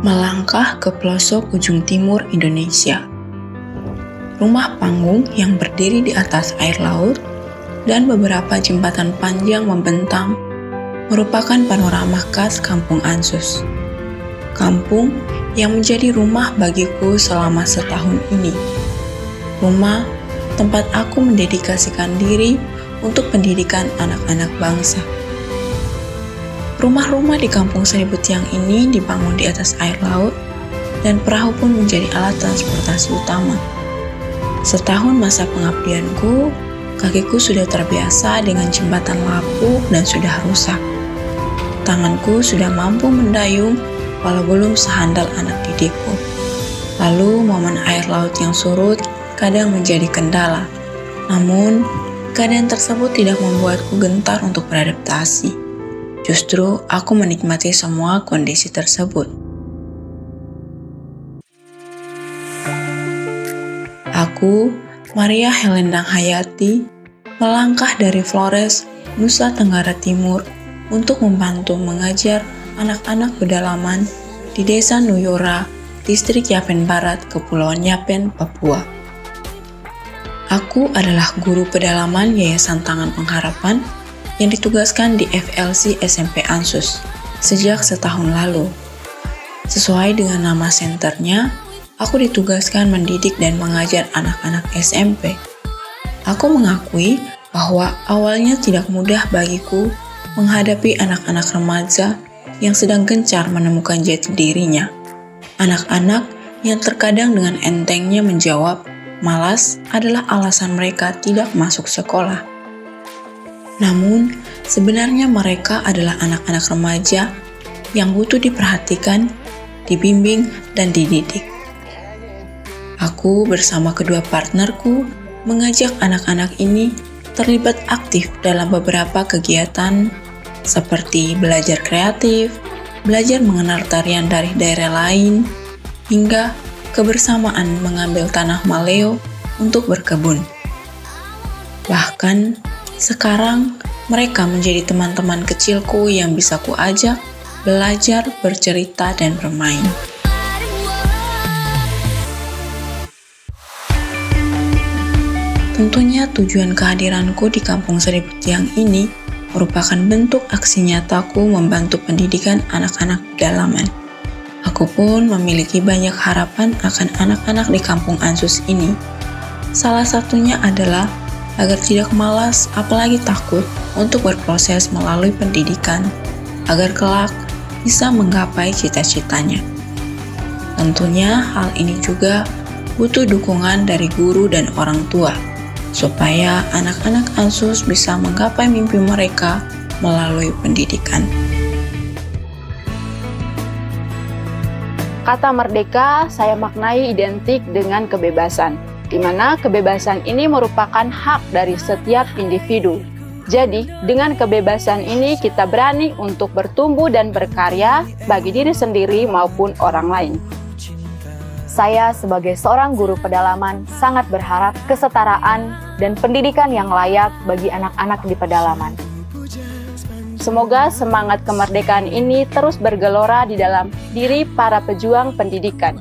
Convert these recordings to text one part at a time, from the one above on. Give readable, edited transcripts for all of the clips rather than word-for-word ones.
melangkah ke pelosok ujung timur Indonesia. Rumah panggung yang berdiri di atas air laut dan beberapa jembatan panjang membentang merupakan panorama khas Kampung Ansus. Kampung yang menjadi rumah bagiku selama setahun ini. Rumah tempat aku mendedikasikan diri untuk pendidikan anak-anak bangsa. Rumah-rumah di Kampung Seribu Tiang ini dibangun di atas air laut dan perahu pun menjadi alat transportasi utama. Setahun masa pengabdianku, kakiku sudah terbiasa dengan jembatan lapuk dan sudah rusak. Tanganku sudah mampu mendayung walau belum sehandal anak didikku. Lalu momen air laut yang surut kadang menjadi kendala. Namun, keadaan tersebut tidak membuatku gentar untuk beradaptasi. Justru, aku menikmati semua kondisi tersebut. Aku, Maria Helendang Hayati, melangkah dari Flores, Nusa Tenggara Timur, untuk membantu mengajar anak-anak pedalaman di Desa Nuyora, Distrik Yapen Barat, Kepulauan Yapen, Papua. Aku adalah guru pedalaman Yayasan Tangan Pengharapan yang ditugaskan di FLC SMP Ansus sejak setahun lalu. Sesuai dengan nama senternya, aku ditugaskan mendidik dan mengajar anak-anak SMP. Aku mengakui bahwa awalnya tidak mudah bagiku menghadapi anak-anak remaja yang sedang gencar menemukan jati dirinya. Anak-anak yang terkadang dengan entengnya menjawab, malas adalah alasan mereka tidak masuk sekolah. Namun, sebenarnya mereka adalah anak-anak remaja yang butuh diperhatikan, dibimbing, dan dididik. Aku bersama kedua partnerku mengajak anak-anak ini terlibat aktif dalam beberapa kegiatan seperti belajar kreatif, belajar mengenal tarian dari daerah lain, hingga kebersamaan mengambil tanah maleo untuk berkebun. Bahkan, sekarang mereka menjadi teman-teman kecilku yang bisa kuajak belajar, bercerita, dan bermain. Tentunya tujuan kehadiranku di Kampung Seribu Tiang ini merupakan bentuk aksi nyataku membantu pendidikan anak-anak pedalaman. Aku pun memiliki banyak harapan akan anak-anak di Kampung Ansus ini. Salah satunya adalah agar tidak malas apalagi takut untuk berproses melalui pendidikan, agar kelak bisa menggapai cita-citanya. Tentunya hal ini juga butuh dukungan dari guru dan orang tua, supaya anak-anak Ansus bisa menggapai mimpi mereka melalui pendidikan. Kata merdeka saya maknai identik dengan kebebasan, di mana kebebasan ini merupakan hak dari setiap individu. Jadi, dengan kebebasan ini kita berani untuk bertumbuh dan berkarya bagi diri sendiri maupun orang lain. Saya sebagai seorang guru pedalaman sangat berharap kesetaraan dan pendidikan yang layak bagi anak-anak di pedalaman. Semoga semangat kemerdekaan ini terus bergelora di dalam diri para pejuang pendidikan.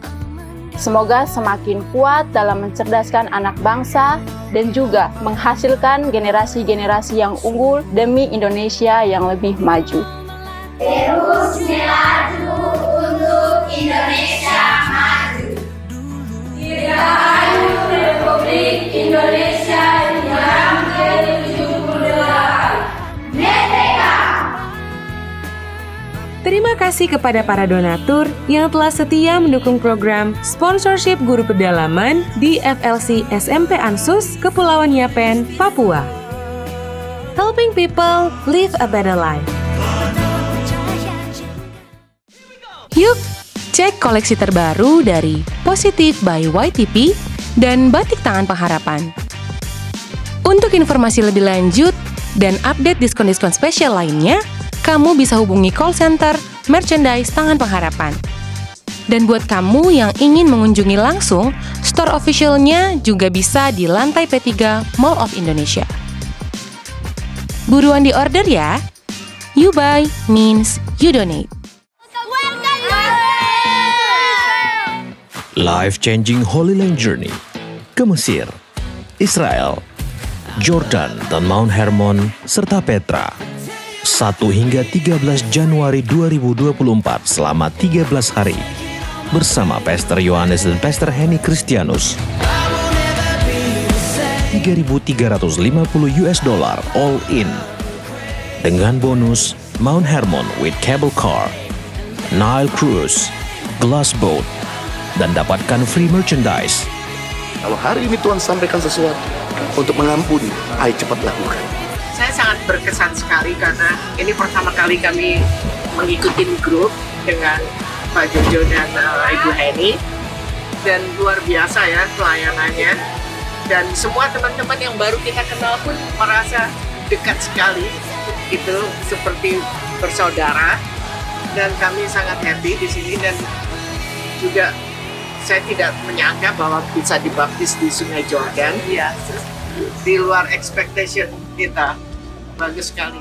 Semoga semakin kuat dalam mencerdaskan anak bangsa dan juga menghasilkan generasi-generasi yang unggul demi Indonesia yang lebih maju. Terus melaju untuk Indonesia maju. Dirgahayu Republik Indonesia yang ke-78. Merdeka! Terima kasih kepada para donatur yang telah setia mendukung program sponsorship guru pedalaman di FLC SMP Ansus, Kepulauan Yapen, Papua. Helping people live a better life. Yuk, cek koleksi terbaru dari Positive by YTP dan Batik Tangan Pengharapan. Untuk informasi lebih lanjut dan update diskon-diskon spesial lainnya, kamu bisa hubungi call center merchandise Tangan Pengharapan. Dan buat kamu yang ingin mengunjungi langsung, store officialnya juga bisa di lantai P3 Mall of Indonesia. Buruan di order ya! You buy means you donate. Life-changing Holy Land Journey ke Mesir, Israel, Jordan, dan Mount Hermon, serta Petra. 1 hingga 13 Januari 2024 selama 13 hari bersama Pastor Yohanes dan Pastor Henny Kristianus. $3.350 all in dengan bonus Mount Hermon with cable car, Nile Cruise, glass boat, dan dapatkan free merchandise. Kalau hari ini Tuhan sampaikan sesuatu untuk mengampuni, ayo cepat lakukan. Saya sangat berkesan sekali karena ini pertama kali kami mengikuti grup dengan Pak Jojo dan Ibu Henny, dan luar biasa ya pelayanannya, dan semua teman-teman yang baru kita kenal pun merasa dekat sekali, itu seperti bersaudara, dan kami sangat happy di sini. Dan juga saya tidak menyangka bahwa bisa dibaptis di Sungai Jordan. Ya, di luar expectation kita. Bagus sekali.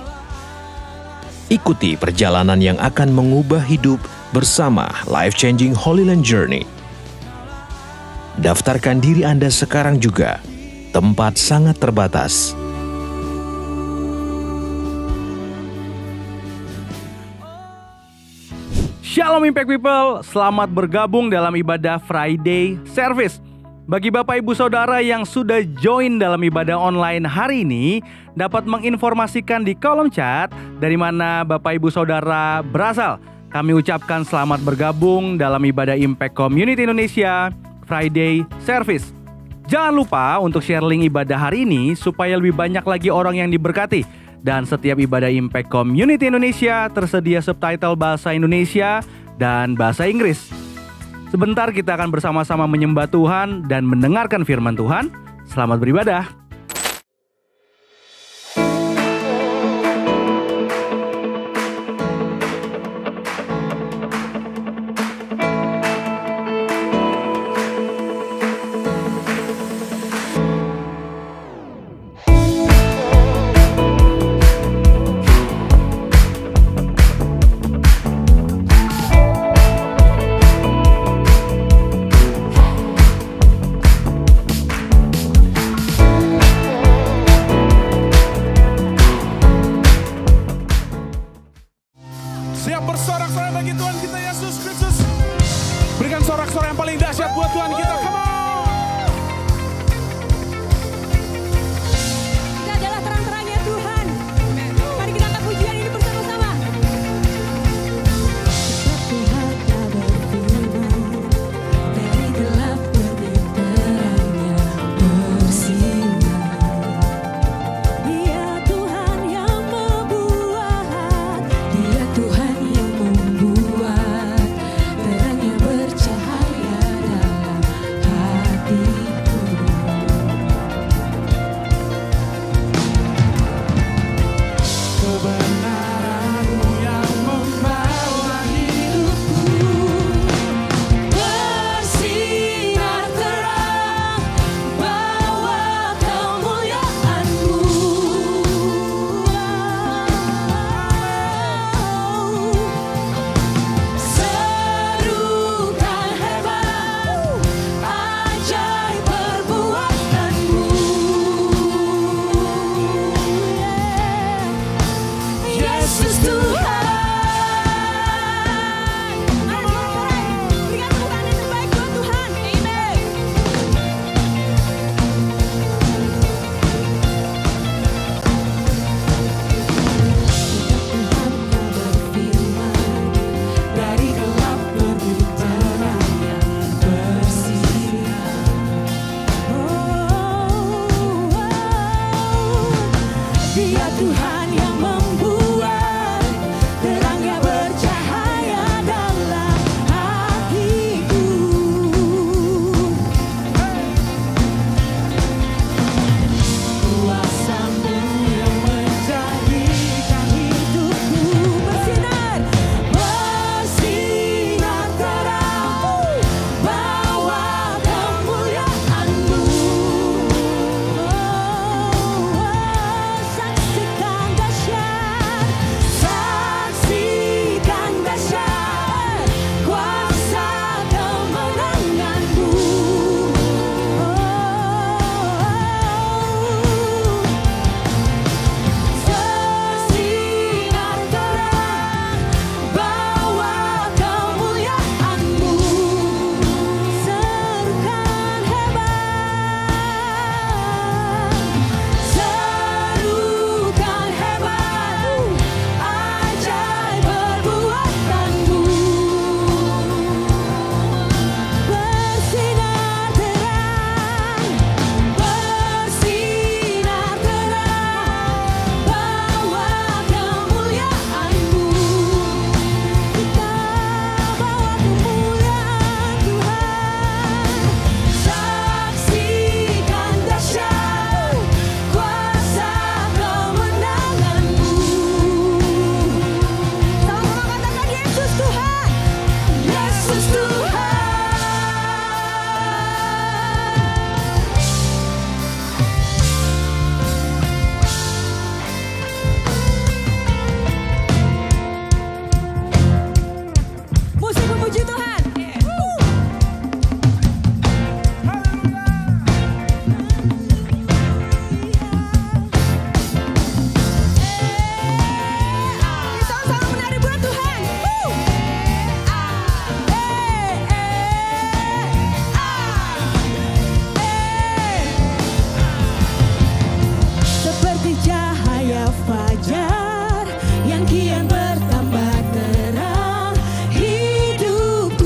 Ikuti perjalanan yang akan mengubah hidup bersama Life Changing Holy Land Journey. Daftarkan diri Anda sekarang juga. Tempat sangat terbatas. Shalom Impact People, selamat bergabung dalam ibadah Friday Service. Bagi Bapak Ibu Saudara yang sudah join dalam ibadah online hari ini, dapat menginformasikan di kolom chat dari mana Bapak Ibu Saudara berasal. Kami ucapkan selamat bergabung dalam ibadah Impact Community Indonesia Friday Service. Jangan lupa untuk share link ibadah hari ini supaya lebih banyak lagi orang yang diberkati. Dan setiap ibadah Impact Community Indonesia tersedia subtitle bahasa Indonesia dan bahasa Inggris. Sebentar kita akan bersama-sama menyembah Tuhan dan mendengarkan firman Tuhan. Selamat beribadah. puji Tuhan. Sama-sama menari buat Tuhan. Seperti cahaya fajar yang kian bertambah terang, hidup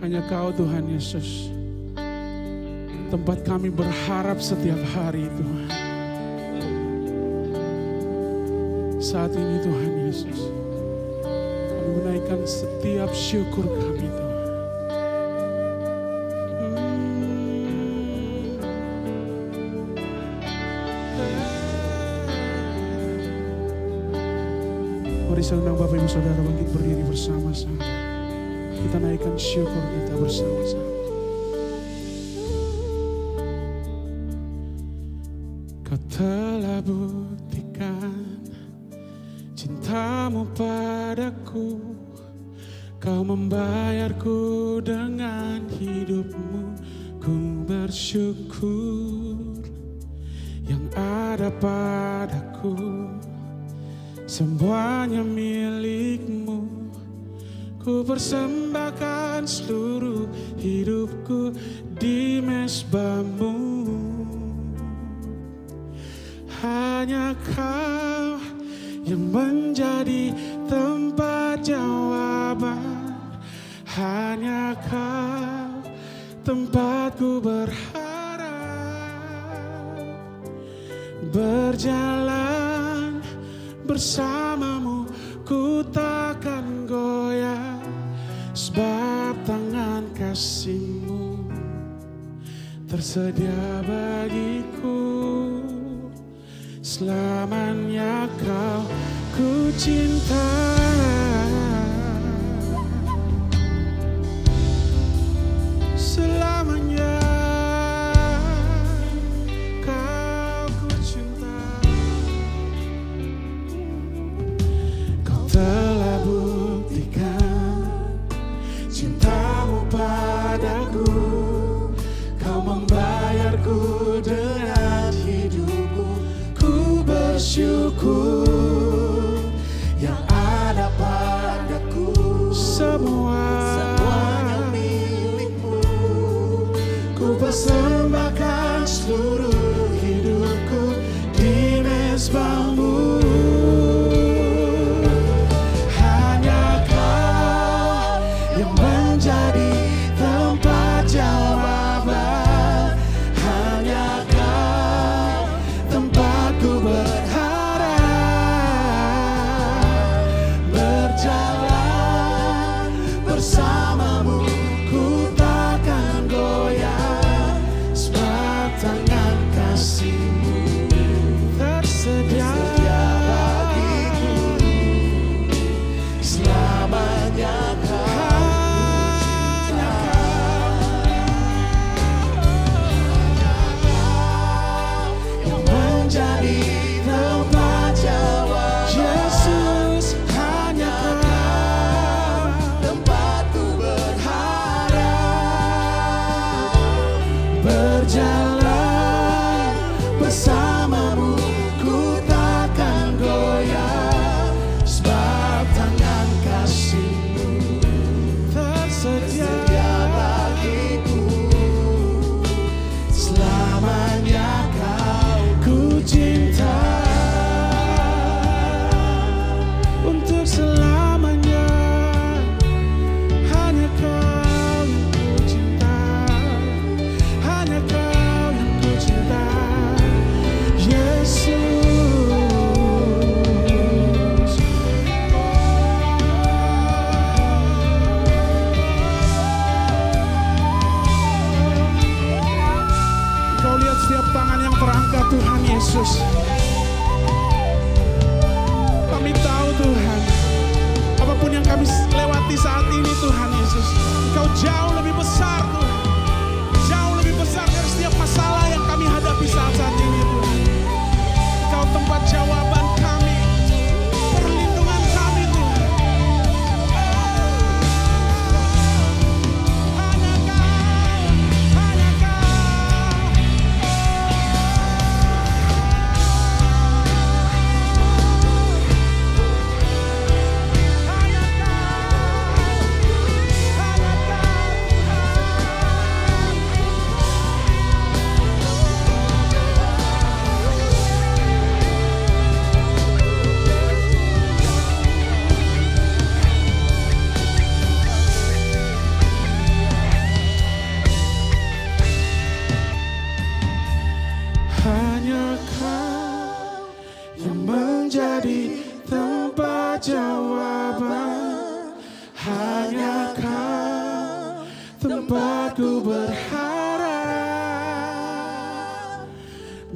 Hanya Kau Tuhan Yesus, tempat kami berharap setiap hari Tuhan. Saat ini Tuhan Yesus, kami menaikkan setiap syukur kami Tuhan. Mari saya undang Bapak Ibu Saudara bangkit berdiri bersama-sama. Kita naikkan syukur kita bersama-sama. Kau telah buktikan cintamu padaku. Kau membayarku dengan hidupmu. Ku bersyukur yang ada padaku. Semuanya milikmu. Ku persembahkan seluruh hidupku di mezbamu. Hanya Kau yang menjadi tempat jawaban. Hanya Kau tempatku berharap. Berjalan bersamamu ku takkan goyah, sebab tangan kasih-Mu tersedia bagiku. Selamanya Kau ku cinta. Selamanya Kau ku cinta. Kau telah buktikan cintamu padaku. Kau membayarku dengan hidupmu. Ku bersyukur yang ada padaku. Semuanya milikmu. Ku persembahkan seluruh hidupku di mezbamu. Hanya Kau yang menjadi tempat jawaban. Hanya Kau tempatku berharap. jawaban, hanya Kau tempatku berharap.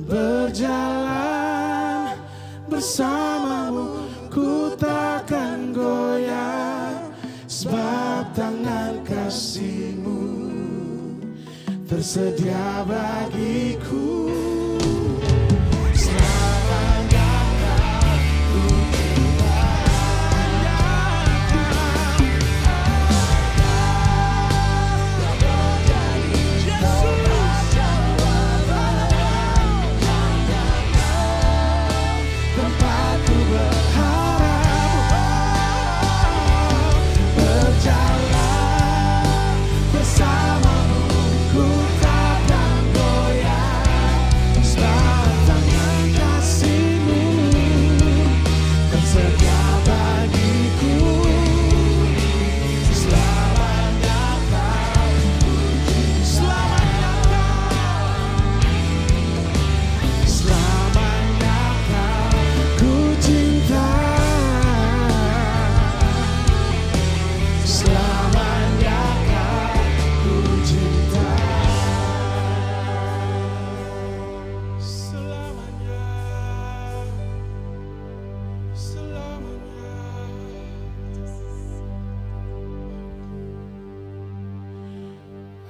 Berjalan bersamamu, ku takkan goyah, sebab tangan kasih-Mu tersedia bagiku.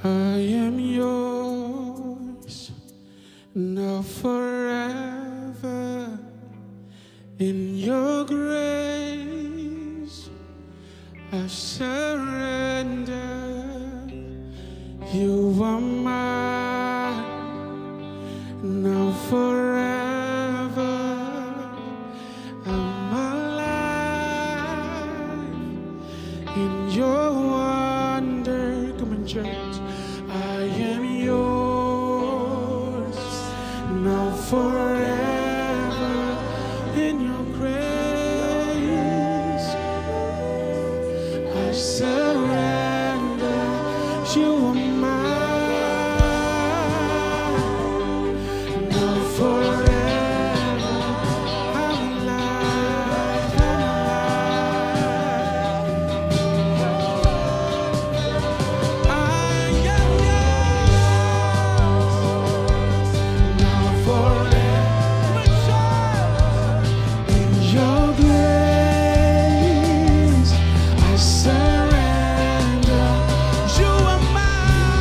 I am yours, now forever. In your grace, I surrender. You are mine, now forever. I'm alive in your wonder. Come on, church. I am yours, now forever. In your grace, I surrender. You are mine, now forever. I'm alive, I'm alive. I am yours, now forever. In your grace, I surrender. You are mine.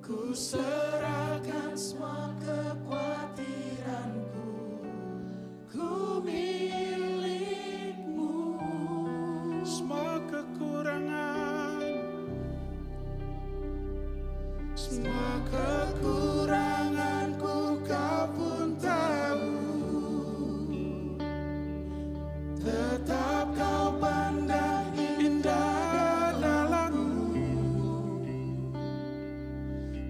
Ku serahkan semua kekhawatiranku, ku milikmu. Semua kekuranganku kau pun tahu. Tetap kau pandang indah dalamku.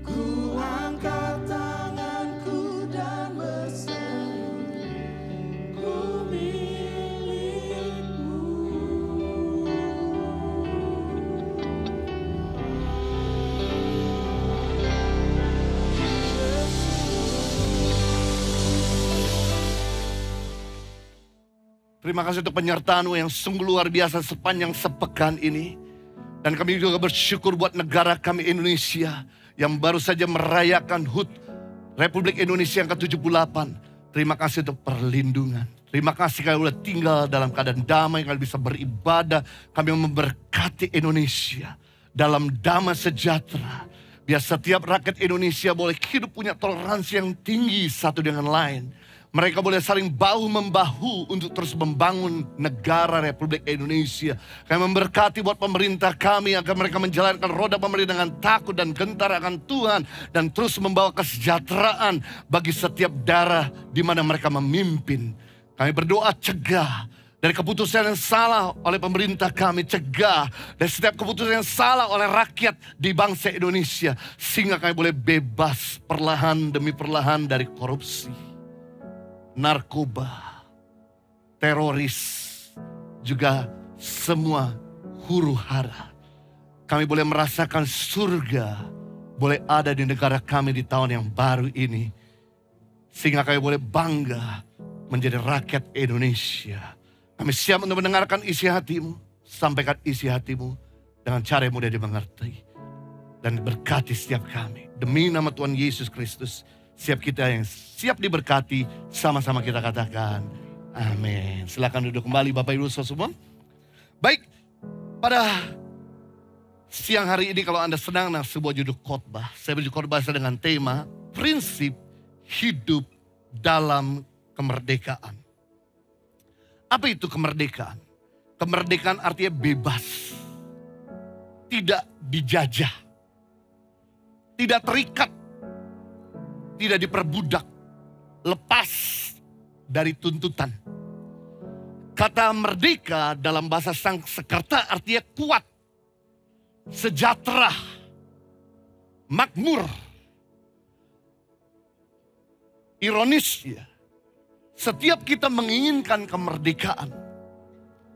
Ku angkat tanganku dan berseru, ku milikmu. Terima kasih untuk penyertaan-Mu yang sungguh luar biasa sepanjang sepekan ini. Dan kami juga bersyukur buat negara kami Indonesia yang baru saja merayakan HUT Republik Indonesia yang ke-78. Terima kasih untuk perlindungan. Terima kasih kami boleh tinggal dalam keadaan damai, kami bisa beribadah. Kami memberkati Indonesia dalam damai sejahtera. Biar setiap rakyat Indonesia boleh hidup punya toleransi yang tinggi satu dengan lain. Mereka boleh saling bahu-membahu untuk terus membangun negara Republik Indonesia. Kami memberkati buat pemerintah kami agar mereka menjalankan roda pemerintahan dengan takut dan gentar akan Tuhan. Dan terus membawa kesejahteraan bagi setiap daerah di mana mereka memimpin. Kami berdoa cegah dari keputusan yang salah oleh pemerintah kami. Cegah dari setiap keputusan yang salah oleh rakyat di bangsa Indonesia. Sehingga kami boleh bebas perlahan demi perlahan dari korupsi, narkoba, teroris, juga semua huru hara. Kami boleh merasakan surga, boleh ada di negara kami di tahun yang baru ini. Sehingga kami boleh bangga menjadi rakyat Indonesia. Kami siap untuk mendengarkan isi hatimu, sampaikan isi hatimu dengan cara yang mudah dimengerti. Dan berkati setiap kami. Demi nama Tuhan Yesus Kristus. Siap kita yang siap diberkati, sama-sama kita katakan amin. Silakan duduk kembali Bapak Ibu semua. Baik, pada siang hari ini kalau Anda sedang sebuah judul khotbah, saya beri khotbah dengan tema prinsip hidup dalam kemerdekaan. Apa itu kemerdekaan? Kemerdekaan artinya bebas, tidak dijajah, tidak terikat, tidak diperbudak, lepas dari tuntutan. Kata merdeka dalam bahasa Sanskerta artinya kuat, sejahtera, makmur. Ironisnya, setiap kita menginginkan kemerdekaan.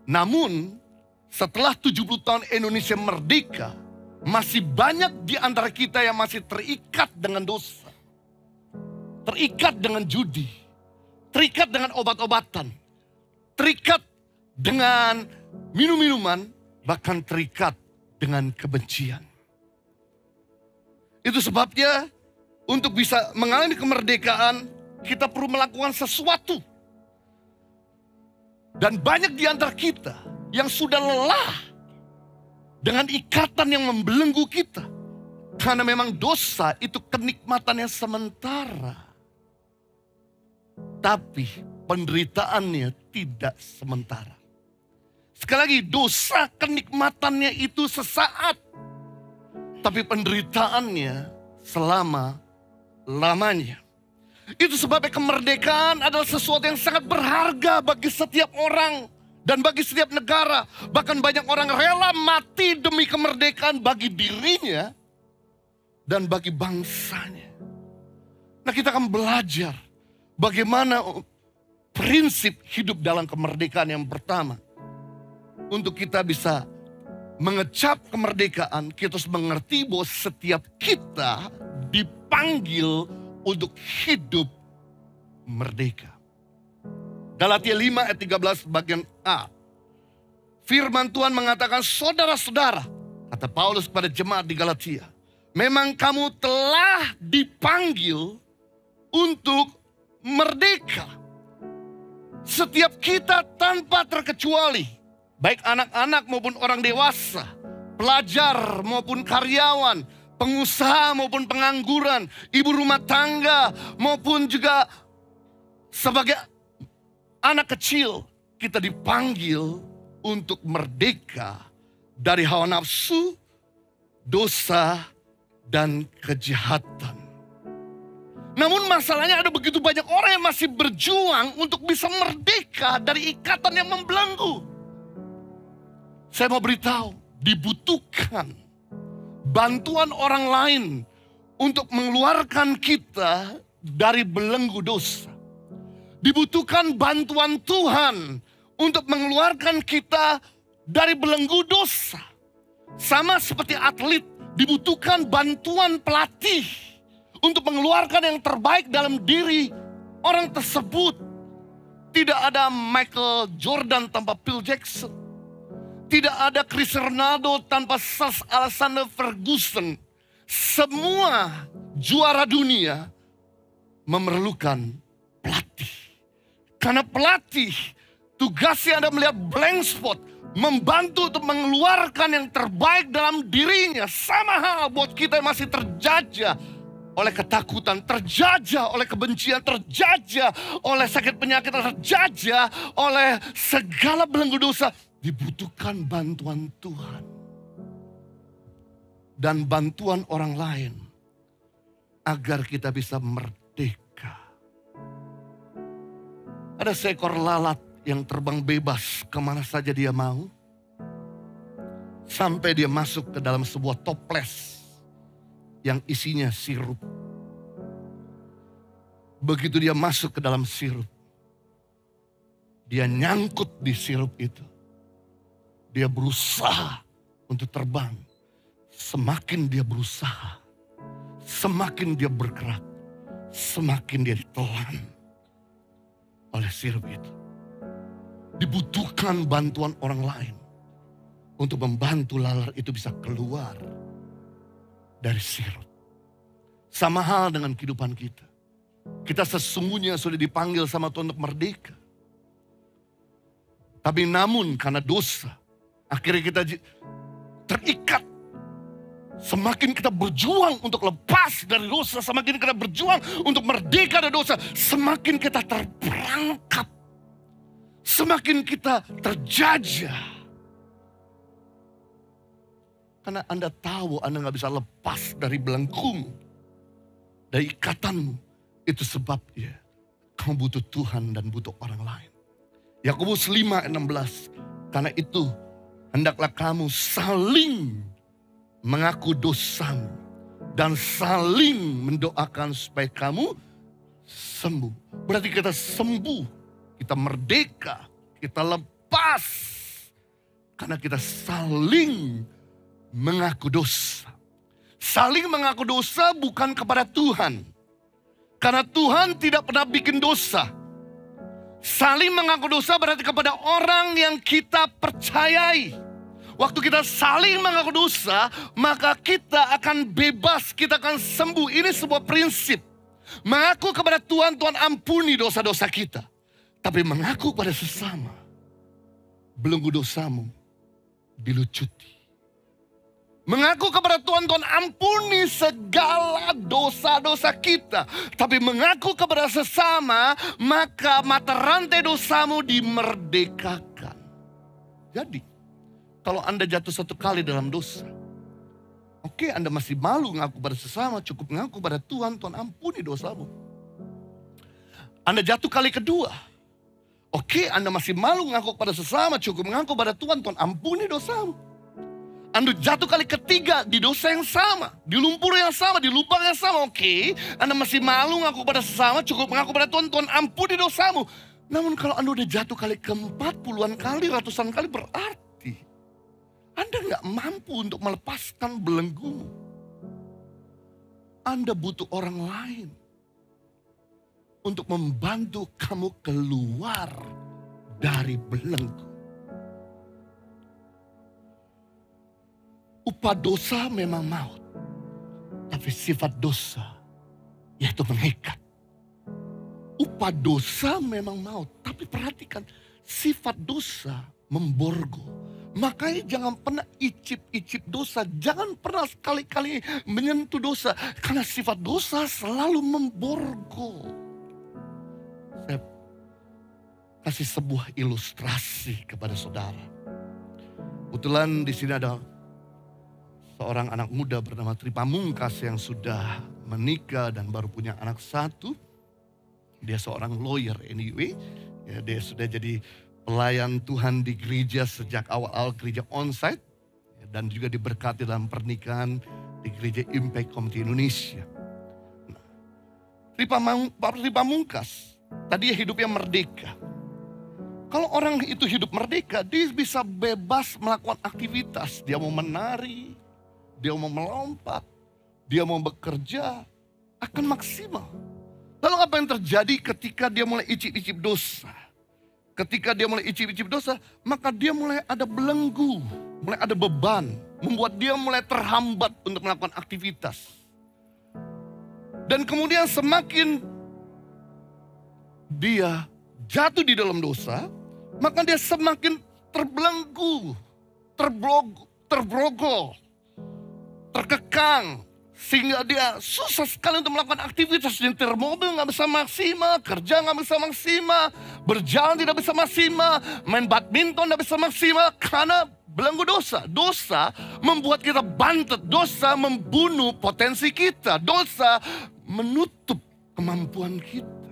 Namun, setelah 70 tahun Indonesia merdeka, masih banyak di antara kita yang masih terikat dengan dosa. Terikat dengan judi, terikat dengan obat-obatan, terikat dengan minum-minuman, bahkan terikat dengan kebencian. Itu sebabnya untuk bisa mengalami kemerdekaan, kita perlu melakukan sesuatu. Dan banyak di antara kita yang sudah lelah dengan ikatan yang membelenggu kita. Karena memang dosa itu kenikmatan yang sementara. Tapi penderitaannya tidak sementara. Sekali lagi, dosa kenikmatannya itu sesaat. Tapi penderitaannya selama-lamanya. Itu sebabnya kemerdekaan adalah sesuatu yang sangat berharga bagi setiap orang. Dan bagi setiap negara. Bahkan banyak orang rela mati demi kemerdekaan bagi dirinya. Dan bagi bangsanya. Nah, kita akan belajar bagaimana prinsip hidup dalam kemerdekaan yang pertama. Untuk kita bisa mengecap kemerdekaan, kita harus mengerti bahwa setiap kita dipanggil untuk hidup merdeka. Galatia 5 ayat 13 bagian A. Firman Tuhan mengatakan, saudara-saudara, kata Paulus kepada jemaat di Galatia, memang kamu telah dipanggil untuk merdeka. Setiap kita tanpa terkecuali, baik anak-anak maupun orang dewasa, pelajar maupun karyawan, pengusaha maupun pengangguran, ibu rumah tangga maupun juga sebagai anak kecil, kita dipanggil untuk merdeka dari hawa nafsu, dosa, dan kejahatan. Namun masalahnya ada begitu banyak orang yang masih berjuang untuk bisa merdeka dari ikatan yang membelenggu. Saya mau beritahu, dibutuhkan bantuan orang lain untuk mengeluarkan kita dari belenggu dosa. Dibutuhkan bantuan Tuhan untuk mengeluarkan kita dari belenggu dosa. Sama seperti atlet, dibutuhkan bantuan pelatih untuk mengeluarkan yang terbaik dalam diri orang tersebut. Tidak ada Michael Jordan tanpa Phil Jackson. Tidak ada Cristiano Ronaldo tanpa Sir Alexander Ferguson. Semua juara dunia memerlukan pelatih. Karena pelatih tugasnya ada melihat blank spot, membantu untuk mengeluarkan yang terbaik dalam dirinya. Sama hal buat kita yang masih terjajah oleh ketakutan, terjajah oleh kebencian, terjajah oleh sakit penyakit, terjajah oleh segala belenggu dosa. Dibutuhkan bantuan Tuhan dan bantuan orang lain agar kita bisa merdeka. Ada seekor lalat yang terbang bebas kemana saja dia mau, sampai dia masuk ke dalam sebuah toples yang isinya sirup. Begitu dia masuk ke dalam sirup, dia nyangkut di sirup itu. Dia berusaha untuk terbang. Semakin dia berusaha, semakin dia bergerak, semakin dia ditelan oleh sirup itu. Dibutuhkan bantuan orang lain untuk membantu lalat itu bisa keluar dari sirup. Sama hal dengan kehidupan kita. Kita sesungguhnya sudah dipanggil sama Tuhan untuk merdeka. Tapi namun karena dosa, akhirnya kita terikat. Semakin kita berjuang untuk lepas dari dosa, semakin kita berjuang untuk merdeka dari dosa, semakin kita terperangkap. Semakin kita terjajah. Karena Anda tahu Anda gak bisa lepas dari belenggumu, dari ikatanmu. Itu sebabnya kamu butuh Tuhan dan butuh orang lain. Yakobus 5:16. Karena itu hendaklah kamu saling mengaku dosamu dan saling mendoakan supaya kamu sembuh. Berarti kita sembuh, kita merdeka, kita lepas. Karena kita saling mengaku dosa. Saling mengaku dosa bukan kepada Tuhan. Karena Tuhan tidak pernah bikin dosa. Saling mengaku dosa berarti kepada orang yang kita percayai. Waktu kita saling mengaku dosa, maka kita akan bebas, kita akan sembuh. Ini sebuah prinsip. Mengaku kepada Tuhan, Tuhan ampuni dosa-dosa kita. Tapi mengaku pada sesama, belenggu dosamu dilucuti. Mengaku kepada Tuhan, Tuhan ampuni segala dosa-dosa kita. Tapi mengaku kepada sesama, maka mata rantai dosamu dimerdekakan. Jadi, kalau Anda jatuh satu kali dalam dosa, oke, Anda masih malu mengaku pada sesama, cukup mengaku pada Tuhan, Tuhan ampuni dosamu. Anda jatuh kali kedua, oke, Anda masih malu mengaku pada sesama, cukup mengaku pada Tuhan, Tuhan ampuni dosamu. Anda jatuh kali ketiga di dosa yang sama, di lumpur yang sama, di lubang yang sama. Oke, Anda masih malu mengaku pada sesama, cukup mengaku pada Tuhan, Tuhan ampuni dosamu. Namun kalau Anda udah jatuh kali keempat, puluhan kali, ratusan kali, berarti Anda gak mampu untuk melepaskan belenggumu. Anda butuh orang lain untuk membantu kamu keluar dari belenggu. Upah dosa memang maut, tapi sifat dosa yaitu mengikat. Upah dosa memang maut, tapi perhatikan sifat dosa memborgo, Makanya jangan pernah icip-icip dosa. Jangan pernah sekali-kali menyentuh dosa. Karena sifat dosa selalu memborgol. Saya kasih sebuah ilustrasi kepada saudara. Kebetulan di sini ada seorang anak muda bernama Tri Pamungkas yang sudah menikah dan baru punya anak satu. Dia seorang lawyer anyway. Ya, dia sudah jadi pelayan Tuhan di gereja sejak awal-awal gereja onsite. Dan juga diberkati dalam pernikahan di gereja Impact Community Indonesia. Nah, Tri Pamungkas, tadi hidupnya merdeka. Kalau orang itu hidup merdeka, dia bisa bebas melakukan aktivitas. Dia mau menari, dia mau melompat, dia mau bekerja, akan maksimal. Lalu apa yang terjadi ketika dia mulai icip-icip dosa? Ketika dia mulai icip-icip dosa, maka dia mulai ada belenggu, mulai ada beban, membuat dia mulai terhambat untuk melakukan aktivitas. Dan kemudian semakin dia jatuh di dalam dosa, maka dia semakin terbelenggu, terbrogol, terkekang. Sehingga dia susah sekali untuk melakukan aktivitas. Nyetir mobil gak bisa maksimal, kerja gak bisa maksimal, berjalan tidak bisa maksimal, main badminton gak bisa maksimal. Karena belenggu dosa. Dosa membuat kita bantet, dosa membunuh potensi kita, dosa menutup kemampuan kita.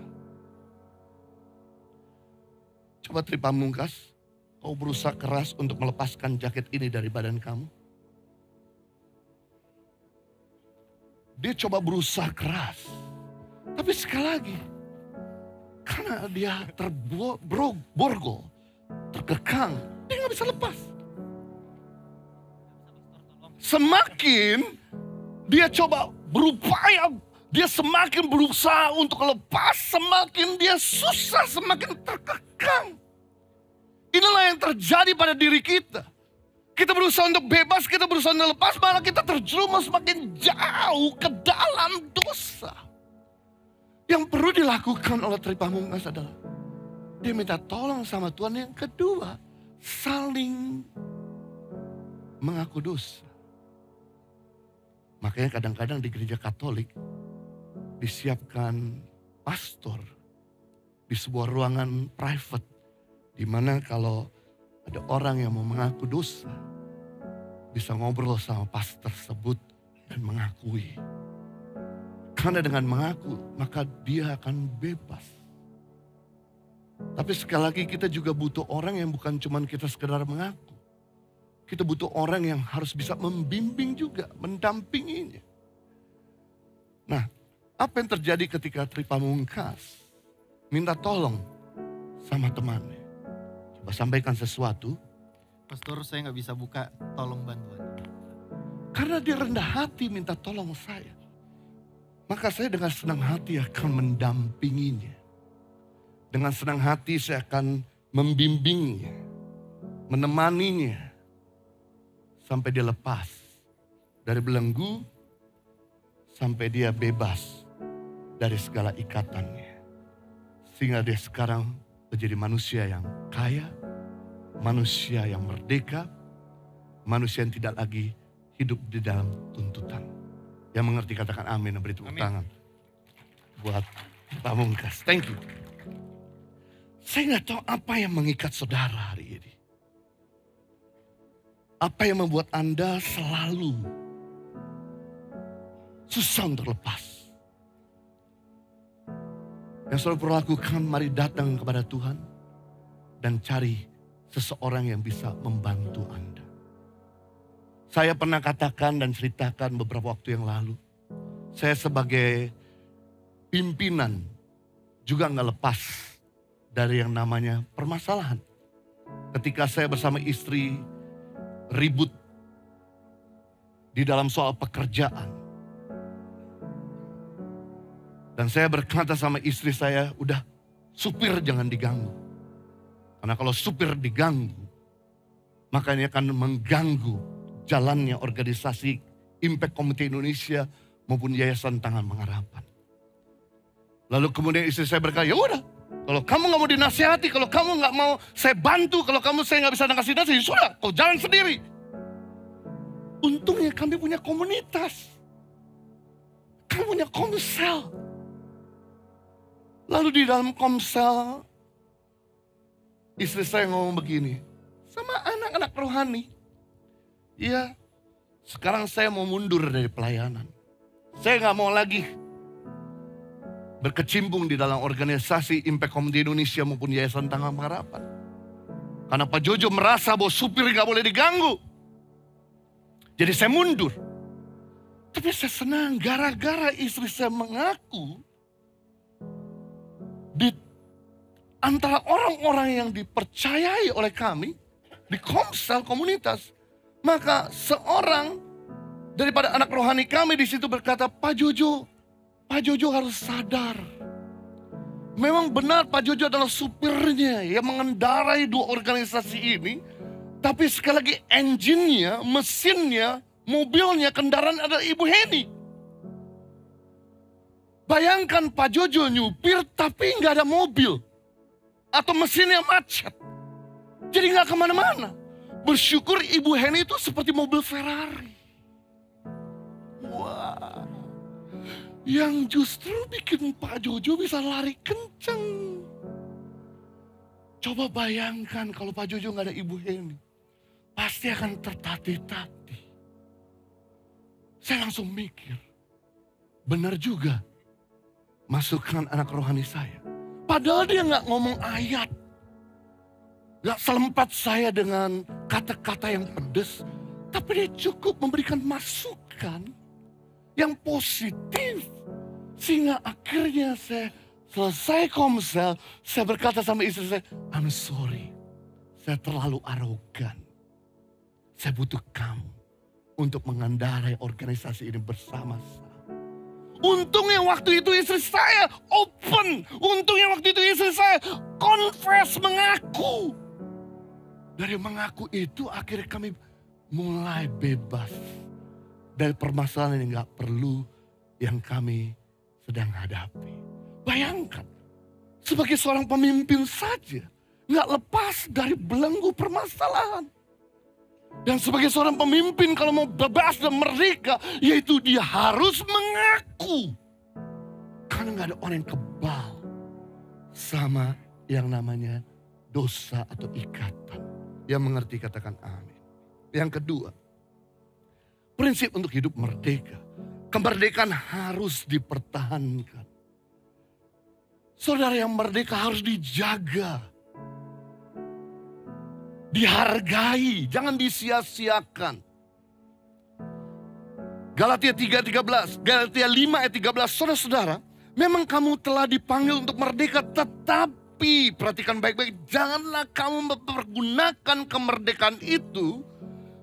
Coba Tri Pamungkas, kau berusaha keras untuk melepaskan jaket ini dari badan kamu. Dia coba berusaha keras. Tapi sekali lagi, karena dia terborgol, terkekang, dia gak bisa lepas. Semakin dia coba berupaya, dia semakin berusaha untuk lepas, semakin dia susah, semakin terkekang. Inilah yang terjadi pada diri kita. Kita berusaha untuk bebas, kita berusaha untuk lepas, malah kita terjerumus semakin jauh ke dalam dosa. Yang perlu dilakukan oleh Tri Pamungkas adalah dia minta tolong sama Tuhan. Yang kedua, saling mengaku dosa. Makanya kadang-kadang di gereja Katolik disiapkan pastor di sebuah ruangan private, di mana kalau ada orang yang mau mengaku dosa, bisa ngobrol sama pastor tersebut dan mengakui. Karena dengan mengaku, maka dia akan bebas. Tapi sekali lagi kita juga butuh orang yang bukan cuma kita sekedar mengaku. Kita butuh orang yang harus bisa membimbing juga, mendampinginya. Nah, apa yang terjadi ketika Tri Pamungkas minta tolong sama temannya? Coba sampaikan sesuatu. Pastor, saya nggak bisa buka, tolong bantuan. Karena dia rendah hati minta tolong saya. Maka saya dengan senang hati akan mendampinginya. Dengan senang hati saya akan membimbingnya, menemaninya. Sampai dia lepas dari belenggu, sampai dia bebas dari segala ikatannya. Sehingga dia sekarang menjadi manusia yang kaya, manusia yang merdeka, manusia yang tidak lagi hidup di dalam tuntutan. Yang mengerti katakan amin, beri tepuk tangan buat Pamungkas. Thank you. Saya nggak tahu apa yang mengikat saudara hari ini. Apa yang membuat Anda selalu susah untuk lepas. Yang selalu perlu lakukan, mari datang kepada Tuhan dan cari seseorang yang bisa membantu Anda. Saya pernah katakan dan ceritakan beberapa waktu yang lalu. Saya sebagai pimpinan juga gak lepas dari yang namanya permasalahan. Ketika saya bersama istri ribut di dalam soal pekerjaan. Dan saya berkata sama istri saya, udah supir jangan diganggu. Karena kalau supir diganggu, maka ini akan mengganggu jalannya organisasi Impact Community Indonesia maupun Yayasan Tangan Pengharapan. Lalu kemudian istri saya berkata, ya udah, Kalau kamu nggak mau dinasihati, kalau kamu nggak mau saya bantu, kalau kamu saya nggak bisa ngasih nasihat, sudah, kau jalan sendiri. Untungnya kami punya komunitas. Kami punya komsel. Lalu di dalam komsel, istri saya ngomong begini, sama anak-anak rohani. Iya, sekarang saya mau mundur dari pelayanan. Saya nggak mau lagi berkecimpung di dalam organisasi Impact Home di Indonesia maupun Yayasan Tangan Pengharapan. Karena Pak Jojo merasa bahwa supir gak boleh diganggu. Jadi saya mundur. Tapi saya senang gara-gara istri saya mengaku di antara orang-orang yang dipercayai oleh kami di komsel komunitas. Maka seorang daripada anak rohani kami di situ berkata, Pak Jojo harus sadar. Memang benar Pak Jojo adalah supirnya yang mengendarai dua organisasi ini. Tapi sekali lagi engine-nya, mesinnya, mobilnya, kendaraan adalah Ibu Heni. Bayangkan Pak Jojo nyupir tapi nggak ada mobil. Atau mesinnya macet. Jadi nggak kemana-mana. Bersyukur Ibu Heni itu seperti mobil Ferrari. Wah. Yang justru bikin Pak Jojo bisa lari kencang. Coba bayangkan kalau Pak Jojo nggak ada Ibu Heni. Pasti akan tertatih-tatih. Saya langsung mikir. Benar juga. Masukkan anak rohani saya. Padahal dia nggak ngomong ayat. Nggak selempat saya dengan kata-kata yang pedas. Tapi dia cukup memberikan masukan yang positif. Sehingga akhirnya saya selesai komsel, saya berkata sama istri saya, I'm sorry, saya terlalu arogan. Saya butuh kamu untuk mengendarai organisasi ini bersama-sama. Untungnya waktu itu istri saya open. Untungnya waktu itu istri saya confess, mengaku. Dari mengaku itu akhirnya kami mulai bebas dari permasalahan yang gak perlu yang kami sedang hadapi. Bayangkan, sebagai seorang pemimpin saja gak lepas dari belenggu permasalahan. Dan sebagai seorang pemimpin kalau mau bebas dan merdeka, yaitu dia harus mengaku. Karena gak ada orang yang kebal sama yang namanya dosa atau ikatan. Yang mengerti katakan amin. Yang kedua, prinsip untuk hidup merdeka. Kemerdekaan harus dipertahankan. Saudara, yang merdeka harus dijaga. Dihargai, jangan disia-siakan. Galatia 3:13, Galatia 5 ayat 13. Saudara-saudara, memang kamu telah dipanggil untuk merdeka, tetapi perhatikan baik-baik, janganlah kamu mempergunakan kemerdekaan itu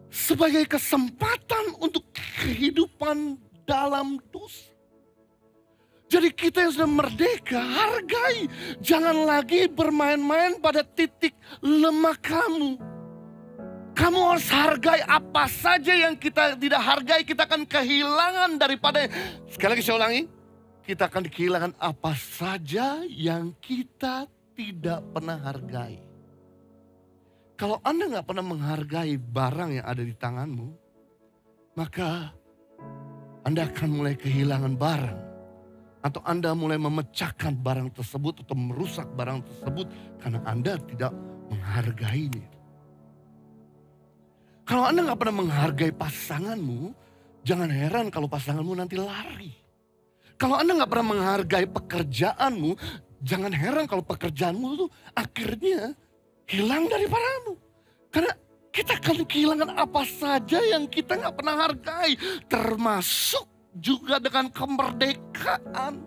sebagai kesempatan untuk kehidupan dalam dosa. Jadi kita yang sudah merdeka, hargai. Jangan lagi bermain-main pada titik lemah kamu. Kamu harus hargai apa saja yang kita tidak hargai, kita akan kehilangan daripada. Sekali lagi saya ulangi, kita akan kehilangan apa saja yang kita tidak pernah hargai. Kalau Anda nggak pernah menghargai barang yang ada di tanganmu, maka Anda akan mulai kehilangan barang. Atau Anda mulai memecahkan barang tersebut atau merusak barang tersebut karena Anda tidak menghargainya. Kalau Anda nggak pernah menghargai pasanganmu, jangan heran kalau pasanganmu nanti lari. Kalau Anda nggak pernah menghargai pekerjaanmu, jangan heran kalau pekerjaanmu itu akhirnya hilang daripadamu. Karena kita akan kehilangan apa saja yang kita nggak pernah hargai, termasuk juga dengan kemerdekaan.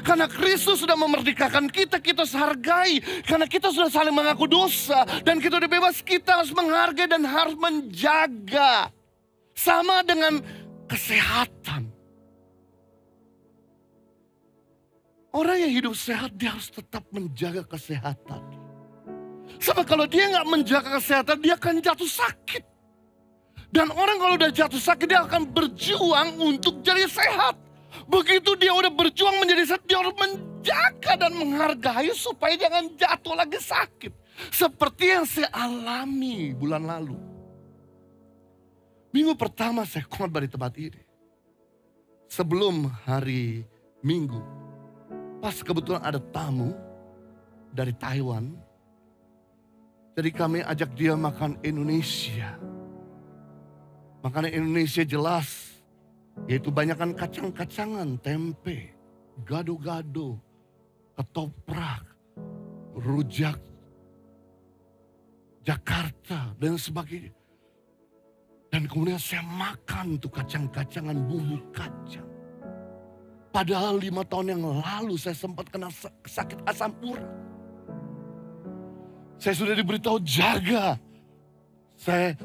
Karena Kristus sudah memerdekakan kita, kita harus hargai. Karena kita sudah saling mengaku dosa dan kita sudah bebas, kita harus menghargai dan harus menjaga. Sama dengan kesehatan. Orang yang hidup sehat, dia harus tetap menjaga kesehatan. Sebab kalau dia nggak menjaga kesehatan, dia akan jatuh sakit. Dan orang kalau udah jatuh sakit, dia akan berjuang untuk jadi sehat. Begitu dia udah berjuang menjadi sehat, dia harus menjaga dan menghargai supaya jangan jatuh lagi sakit. Seperti yang saya alami bulan lalu. Minggu pertama saya khotbah di tempat ini. Sebelum hari Minggu, pas kebetulan ada tamu dari Taiwan. Jadi kami ajak dia makan Indonesia. Makanan Indonesia jelas, yaitu banyakkan kacang-kacangan, tempe, gado-gado, ketoprak, rujak Jakarta, dan sebagainya. Dan kemudian saya makan tuh kacang-kacangan, bumbu kacang. Padahal 5 tahun yang lalu saya sempat kena sakit asam urat. Saya sudah diberitahu jaga. Saya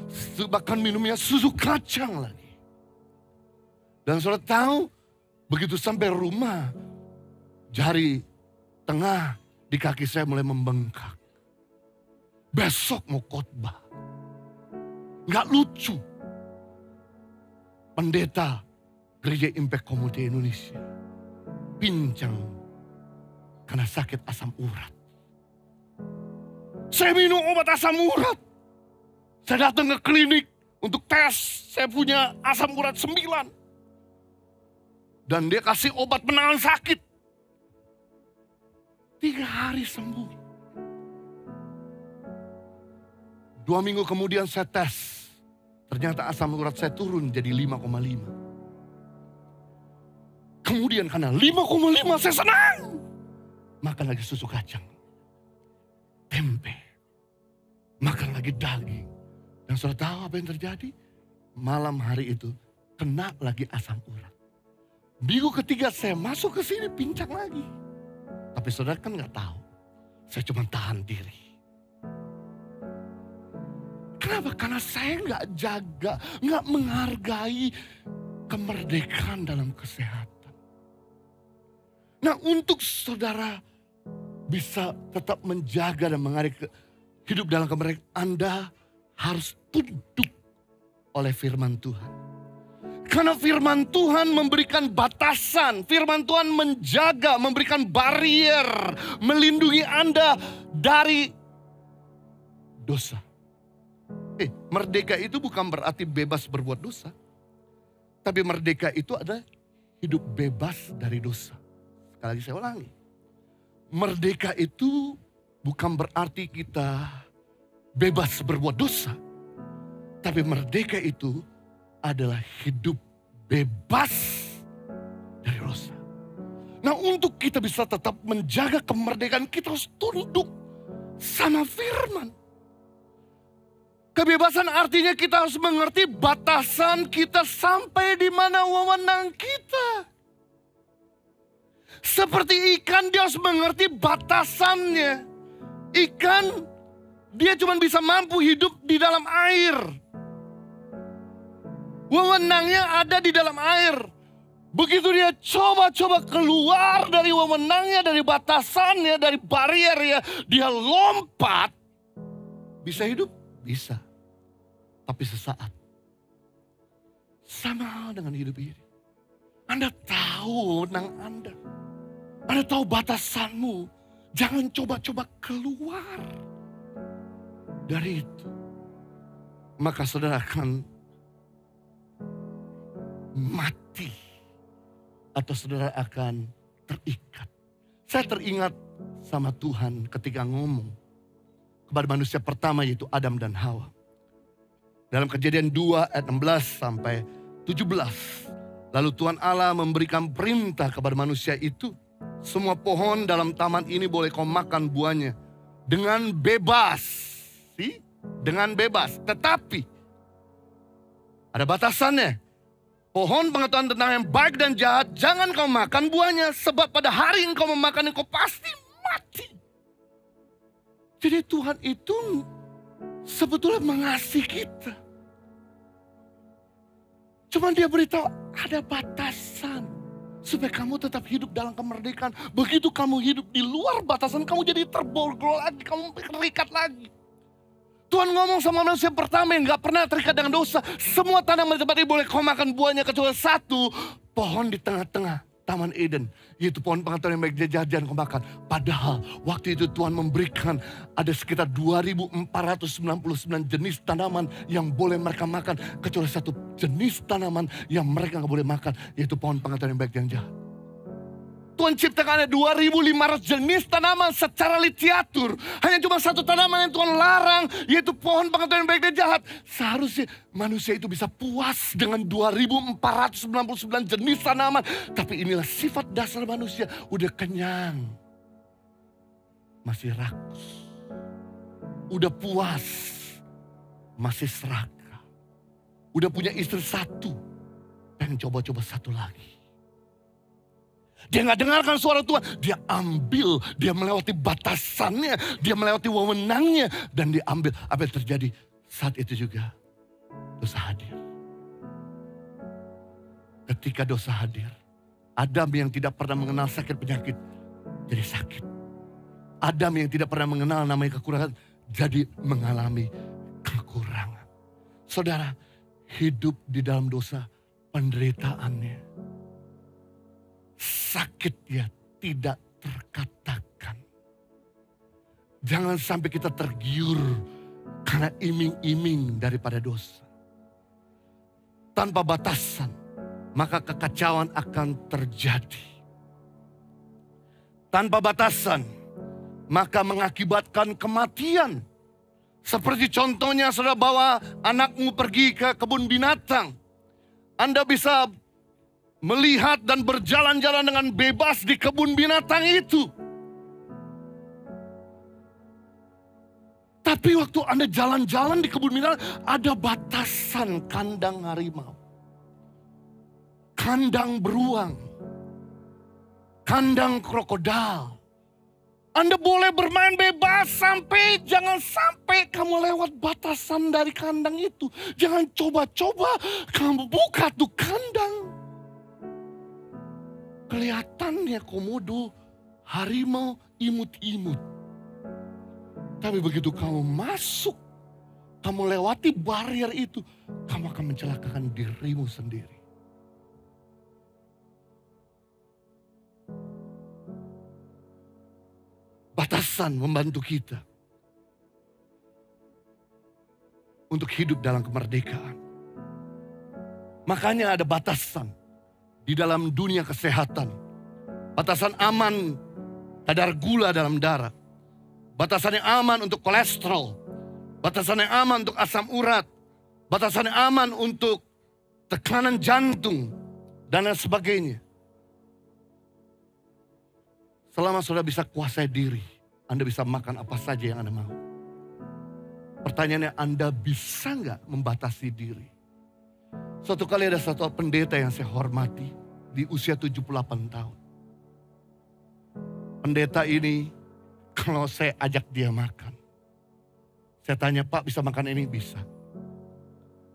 bahkan minumnya susu kacang lagi. Dan saudara tahu, begitu sampai rumah, jari tengah di kaki saya mulai membengkak. Besok mau khotbah. Nggak lucu. Pendeta Gereja Impact Community Indonesia pincang karena sakit asam urat. Saya minum obat asam urat. Saya datang ke klinik untuk tes. Saya punya asam urat 9. Dan dia kasih obat penahan sakit. 3 hari sembuh. 2 minggu kemudian saya tes. Ternyata asam urat saya turun jadi 5,5. Kemudian karena 5,5 saya senang. Makan lagi susu kacang. Tempe. Makan lagi daging. Dan saudara tahu apa yang terjadi? Malam hari itu kena lagi asam urat. Minggu ketiga saya masuk ke sini pincang lagi. Tapi saudara kan nggak tahu. Saya cuma tahan diri. Kenapa? Karena saya nggak jaga, nggak menghargai kemerdekaan dalam kesehatan. Nah, untuk saudara bisa tetap menjaga dan menghargai hidup dalam kemerdekaan, Anda harus tunduk oleh firman Tuhan. Karena firman Tuhan memberikan batasan, firman Tuhan menjaga, memberikan barrier, melindungi Anda dari dosa. Merdeka itu bukan berarti bebas berbuat dosa. Tapi merdeka itu adalah hidup bebas dari dosa. Sekali lagi saya ulangi. Merdeka itu bukan berarti kita bebas berbuat dosa. Tapi merdeka itu adalah hidup bebas dari dosa. Nah, untuk kita bisa tetap menjaga kemerdekaan, kita harus tunduk sama firman. Kebebasan artinya kita harus mengerti batasan kita sampai di mana wewenang kita. Seperti ikan, dia harus mengerti batasannya. Ikan, dia cuma bisa mampu hidup di dalam air. Wewenangnya ada di dalam air. Begitu dia coba-coba keluar dari wewenangnya, dari batasannya, dari bariernya, dia lompat. Bisa hidup? Bisa. Tapi sesaat. Sama dengan hidup ini. Anda tahu wewenang Anda. Anda tahu batasanmu. Jangan coba-coba keluar dari itu. Maka saudara akan mati. Atau saudara akan terikat. Saya teringat sama Tuhan ketika ngomong kepada manusia pertama, yaitu Adam dan Hawa. Dalam Kejadian 2 ayat 16 sampai 17. Lalu Tuhan Allah memberikan perintah kepada manusia itu. Semua pohon dalam taman ini boleh kau makan buahnya. Dengan bebas. Dengan bebas. Tetapi ada batasannya. Pohon pengetahuan tentang yang baik dan jahat, jangan kau makan buahnya. Sebab pada hari engkau memakannya, kau pasti mati. Jadi Tuhan itu sebetulnya mengasihi kita. Cuma dia beritahu ada batasan. Supaya kamu tetap hidup dalam kemerdekaan. Begitu kamu hidup di luar batasan, kamu jadi terborgol lagi, kamu terikat lagi. Tuhan ngomong sama manusia pertama yang gak pernah terikat dengan dosa. Semua tanaman di tempat ini boleh kau makan buahnya kecuali satu. pohon di tengah-tengah Taman Eden, yaitu pohon pengetahuan yang baik dan jahat jangan kau makan. Padahal waktu itu Tuhan memberikan ada sekitar 2.499 jenis tanaman yang boleh mereka makan. Kecuali satu jenis tanaman yang mereka gak boleh makan, yaitu pohon pengetahuan yang baik dan jahat. Tuhan ciptakan ada 2.500 jenis tanaman secara literatur. Hanya cuma satu tanaman yang Tuhan larang, yaitu pohon pengetahuan yang baik dan jahat. Seharusnya manusia itu bisa puas dengan 2.499 jenis tanaman. Tapi inilah sifat dasar manusia, udah kenyang. Masih rakus. Udah puas, masih serakah. Udah punya istri satu, pengen coba-coba satu lagi. Dia gak dengarkan suara Tuhan, dia ambil, dia melewati batasannya, dia melewati wewenangnya, dan dia ambil. Apa yang terjadi saat itu juga? Dosa hadir. Ketika dosa hadir, Adam yang tidak pernah mengenal sakit penyakit, jadi sakit. Adam yang tidak pernah mengenal namanya kekurangan, jadi mengalami kekurangan. Saudara, hidup di dalam dosa, penderitaannya, sakitnya tidak terkatakan. Jangan sampai kita tergiur karena iming-iming daripada dosa. Tanpa batasan, maka kekacauan akan terjadi. Tanpa batasan, maka mengakibatkan kematian. Seperti contohnya saudara bawa anakmu pergi ke kebun binatang. Anda bisa melihat dan berjalan-jalan dengan bebas di kebun binatang itu. Tapi waktu Anda jalan-jalan di kebun binatang, ada batasan kandang harimau, kandang beruang, kandang krokodil. Anda boleh bermain bebas jangan sampai kamu lewat batasan dari kandang itu. Jangan coba-coba kamu buka tuh kandang. Kelihatannya komodo, harimau, imut-imut. Tapi begitu kamu masuk, kamu lewati barrier itu, kamu akan mencelakakan dirimu sendiri. Batasan membantu kita untuk hidup dalam kemerdekaan. Makanya ada batasan di dalam dunia kesehatan. Batasan aman kadar gula dalam darah. Batasan yang aman untuk kolesterol. Batasan yang aman untuk asam urat. Batasan yang aman untuk tekanan jantung. Dan lain sebagainya. Selama saudara bisa kuasai diri, Anda bisa makan apa saja yang Anda mau. Pertanyaannya, Anda bisa nggak membatasi diri? Suatu kali ada satu pendeta yang saya hormati di usia 78 tahun. Pendeta ini kalau saya ajak dia makan, saya tanya, Pak bisa makan ini? Bisa.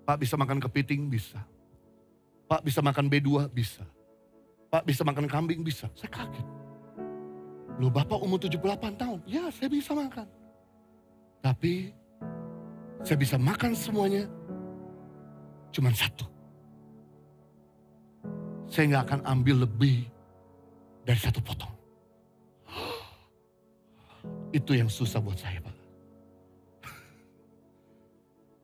Pak bisa makan kepiting? Bisa. Pak bisa makan B2? Bisa. Pak bisa makan kambing? Bisa. Saya kaget. Loh Bapak umur 78 tahun? Ya saya bisa makan. Tapi saya bisa makan semuanya cuman satu. Saya gak akan ambil lebih dari satu potong. Itu yang susah buat saya Pak.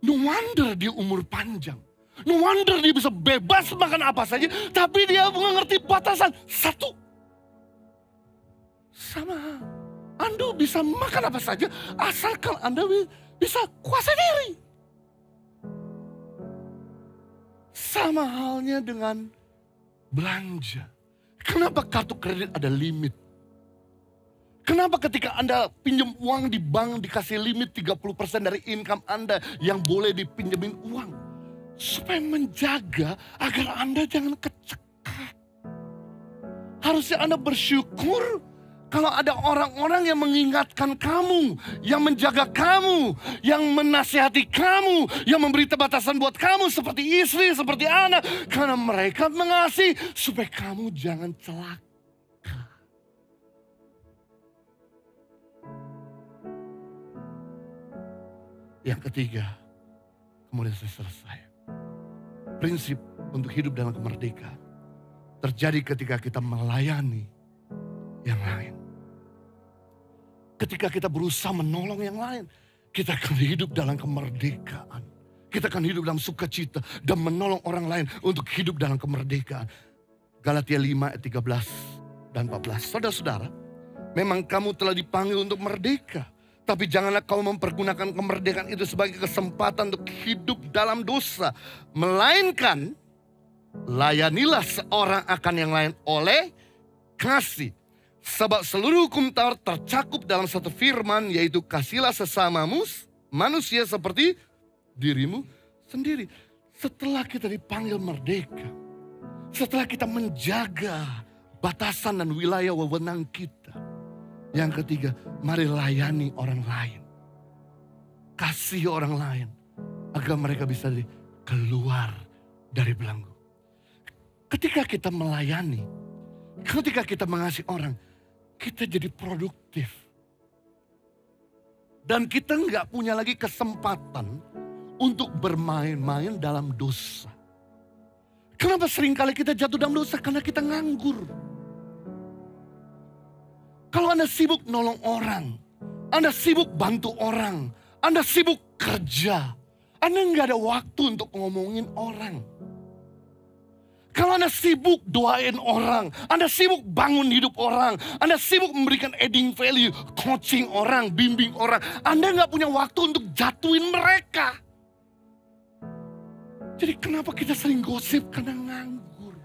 No wonder dia umur panjang. No wonder dia bisa bebas makan apa saja. Tapi dia mengerti batasan satu. Sama Anda bisa makan apa saja asalkan Anda bisa kuasai diri. Sama halnya dengan belanja. Kenapa kartu kredit ada limit? Kenapa ketika Anda pinjam uang di bank dikasih limit 30% dari income Anda yang boleh dipinjemin uang? Supaya menjaga agar Anda jangan kecekak. Harusnya Anda bersyukur kalau ada orang-orang yang mengingatkan kamu, yang menjaga kamu, yang menasihati kamu, yang memberi batasan buat kamu seperti istri, seperti anak. Karena mereka mengasihi supaya kamu jangan celaka. Yang ketiga, kemudian saya selesai. Prinsip untuk hidup dalam kemerdekaan. terjadi ketika kita melayani yang lain. Ketika kita berusaha menolong yang lain, kita akan hidup dalam kemerdekaan. Kita akan hidup dalam sukacita dan menolong orang lain untuk hidup dalam kemerdekaan. Galatia 5 ayat 13 dan 14. Saudara-saudara, memang kamu telah dipanggil untuk merdeka. Tapi janganlah kau mempergunakan kemerdekaan itu sebagai kesempatan untuk hidup dalam dosa. Melainkan, layanilah seorang akan yang lain oleh kasih. Sebab seluruh hukum Taurat tercakup dalam satu firman, yaitu kasihlah sesamamu manusia seperti dirimu sendiri. Setelah kita dipanggil merdeka, setelah kita menjaga batasan dan wilayah wewenang kita, yang ketiga, mari layani orang lain. Kasih orang lain agar mereka bisa keluar dari belenggu. Ketika kita melayani, ketika kita mengasihi orang, kita jadi produktif. Dan kita nggak punya lagi kesempatan untuk bermain-main dalam dosa. Kenapa seringkali kita jatuh dalam dosa? Karena kita nganggur. Kalau Anda sibuk nolong orang, Anda sibuk bantu orang, Anda sibuk kerja, Anda nggak ada waktu untuk ngomongin orang. Kalau Anda sibuk doain orang, Anda sibuk bangun hidup orang, Anda sibuk memberikan adding value, coaching orang, bimbing orang, Anda nggak punya waktu untuk jatuhin mereka. Jadi kenapa kita sering gosip? Karena nganggur.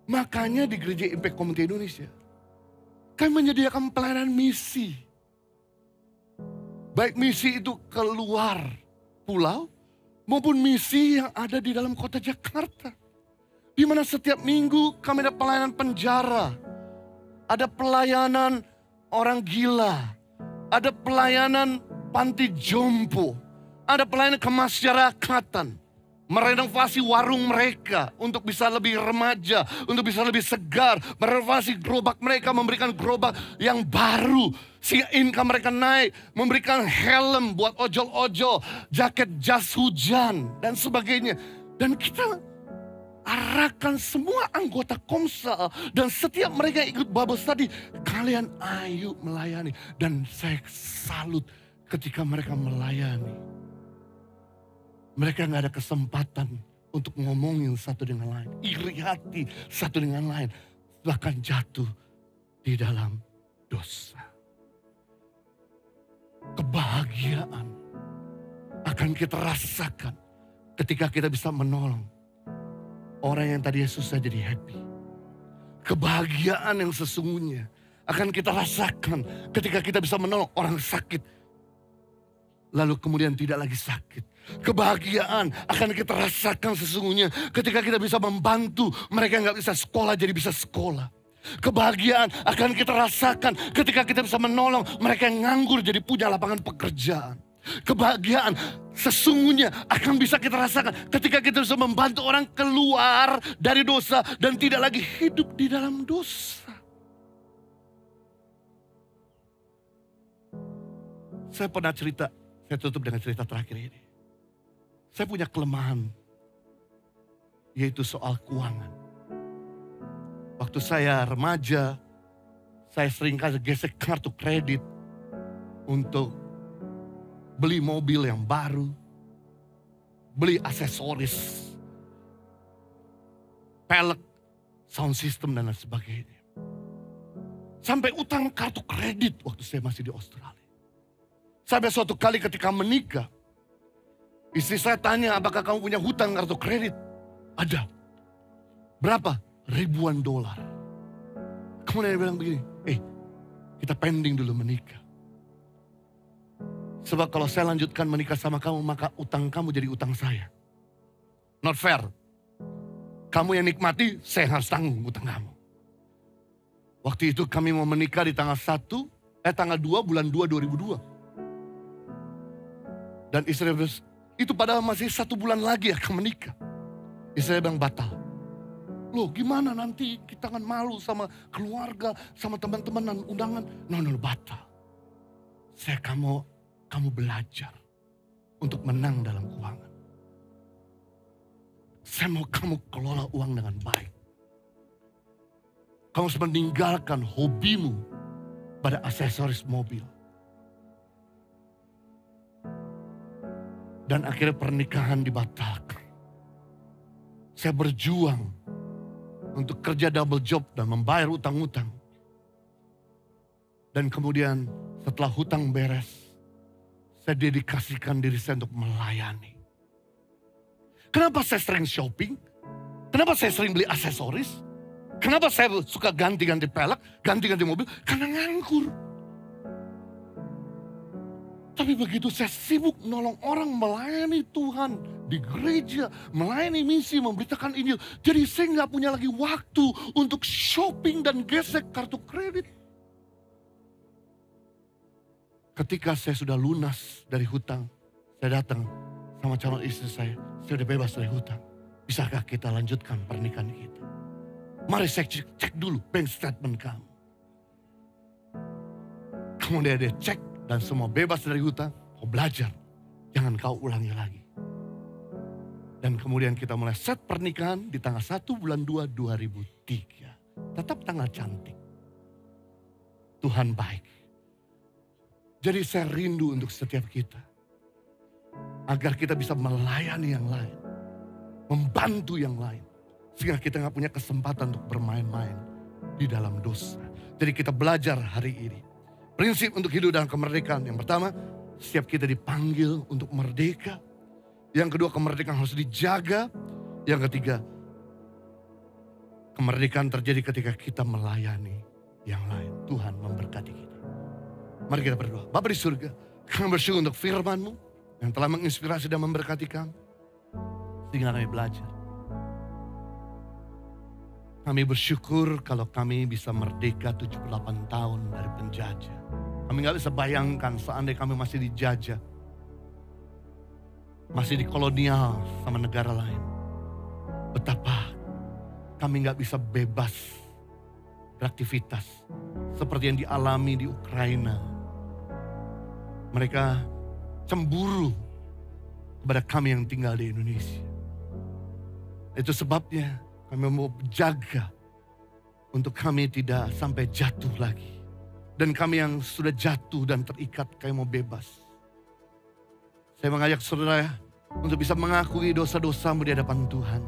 Makanya di Gereja Impact Community Indonesia, kami menyediakan pelayanan misi. Baik misi itu keluar pulau, maupun misi yang ada di dalam kota Jakarta. Di mana setiap minggu kami ada pelayanan penjara. Ada pelayanan orang gila. Ada pelayanan panti jompo. Ada pelayanan kemasyarakatan. Merenovasi warung mereka untuk bisa lebih remaja, untuk bisa lebih segar. Merenovasi gerobak mereka, memberikan gerobak yang baru. Sehingga income mereka naik, memberikan helm buat ojol-ojol, jaket jas hujan, dan sebagainya. Dan kita arahkan semua anggota Komsel, dan setiap mereka yang ikut Bible study, kalian ayo melayani. Dan saya salut ketika mereka melayani. Mereka gak ada kesempatan untuk ngomongin satu dengan lain. Iri hati satu dengan lain. Bahkan jatuh di dalam dosa. Kebahagiaan akan kita rasakan ketika kita bisa menolong orang yang tadinya susah jadi happy. Kebahagiaan yang sesungguhnya akan kita rasakan ketika kita bisa menolong orang sakit, lalu kemudian tidak lagi sakit. Kebahagiaan akan kita rasakan sesungguhnya ketika kita bisa membantu mereka yang gak bisa sekolah jadi bisa sekolah. Kebahagiaan akan kita rasakan ketika kita bisa menolong mereka yang nganggur jadi punya lapangan pekerjaan. Kebahagiaan sesungguhnya akan bisa kita rasakan ketika kita bisa membantu orang keluar dari dosa dan tidak lagi hidup di dalam dosa. Saya pernah cerita, saya tutup dengan cerita terakhir ini. Saya punya kelemahan, yaitu soal keuangan. Waktu saya remaja, saya seringkali gesek kartu kredit untuk beli mobil yang baru, beli aksesoris, pelek, sound system, dan lain sebagainya. Sampai utang kartu kredit waktu saya masih di Australia. Sampai suatu kali ketika menikah, istri saya tanya, apakah kamu punya hutang kartu kredit? Ada. Berapa? Ribuan dolar. Kemudian dia bilang begini, kita pending dulu menikah. Sebab kalau saya lanjutkan menikah sama kamu, maka utang kamu jadi utang saya. Not fair. Kamu yang nikmati, saya harus tanggung utang kamu. Waktu itu kami mau menikah di tanggal 2 bulan 2 2002. Dan istri itu padahal masih 1 bulan lagi akan menikah. Istri bilang batal. Loh gimana nanti kita akan malu sama keluarga, sama teman-teman dan undangan. No, batal. Saya kamu belajar untuk menang dalam keuangan. Saya mau kamu kelola uang dengan baik. Kamu harus meninggalkan hobimu pada aksesoris mobil. Dan akhirnya pernikahan dibatalkan. Saya berjuang untuk kerja double job dan membayar utang-utang. Dan kemudian setelah hutang beres, saya dedikasikan diri saya untuk melayani. Kenapa saya sering shopping? Kenapa saya sering beli aksesoris? Kenapa saya suka ganti-ganti pelek, ganti-ganti mobil? Karena nganggur. Tapi begitu saya sibuk nolong orang, melayani Tuhan di gereja, melayani misi, memberitakan Injil. Jadi saya nggak punya lagi waktu untuk shopping dan gesek kartu kredit. Ketika saya sudah lunas dari hutang, saya datang sama calon istri saya sudah bebas dari hutang. Bisakah kita lanjutkan pernikahan kita? Mari saya cek dulu bank statement kamu. Kemudian dia cek dan semua bebas dari hutang. Kau belajar, jangan kau ulangi lagi. Dan kemudian kita mulai set pernikahan di tanggal 1 bulan 2 2003. Tetap tanggal cantik. Tuhan baik. Jadi saya rindu untuk setiap kita. Agar kita bisa melayani yang lain. Membantu yang lain. Sehingga kita gak punya kesempatan untuk bermain-main di dalam dosa. Jadi kita belajar hari ini. Prinsip untuk hidup dalam kemerdekaan. Yang pertama, setiap kita dipanggil untuk merdeka. Yang kedua, kemerdekaan harus dijaga. Yang ketiga, kemerdekaan terjadi ketika kita melayani yang lain. Tuhan memberkati kita. Mari kita berdoa. Bapa di surga, kami bersyukur untuk firman-Mu yang telah menginspirasi dan memberkati kami. Sehingga kami belajar. Kami bersyukur kalau kami bisa merdeka 78 tahun dari penjajah. Kami gak bisa bayangkan seandainya kami masih dijajah. Masih dikolonial sama negara lain. Betapa kami gak bisa bebas beraktivitas. Seperti yang dialami di Ukraina. Mereka cemburu kepada kami yang tinggal di Indonesia. Itu sebabnya kami mau jaga untuk kami tidak sampai jatuh lagi. Dan kami yang sudah jatuh dan terikat, kami mau bebas. Saya mengajak saudara untuk bisa mengakui dosa-dosamu di hadapan Tuhan.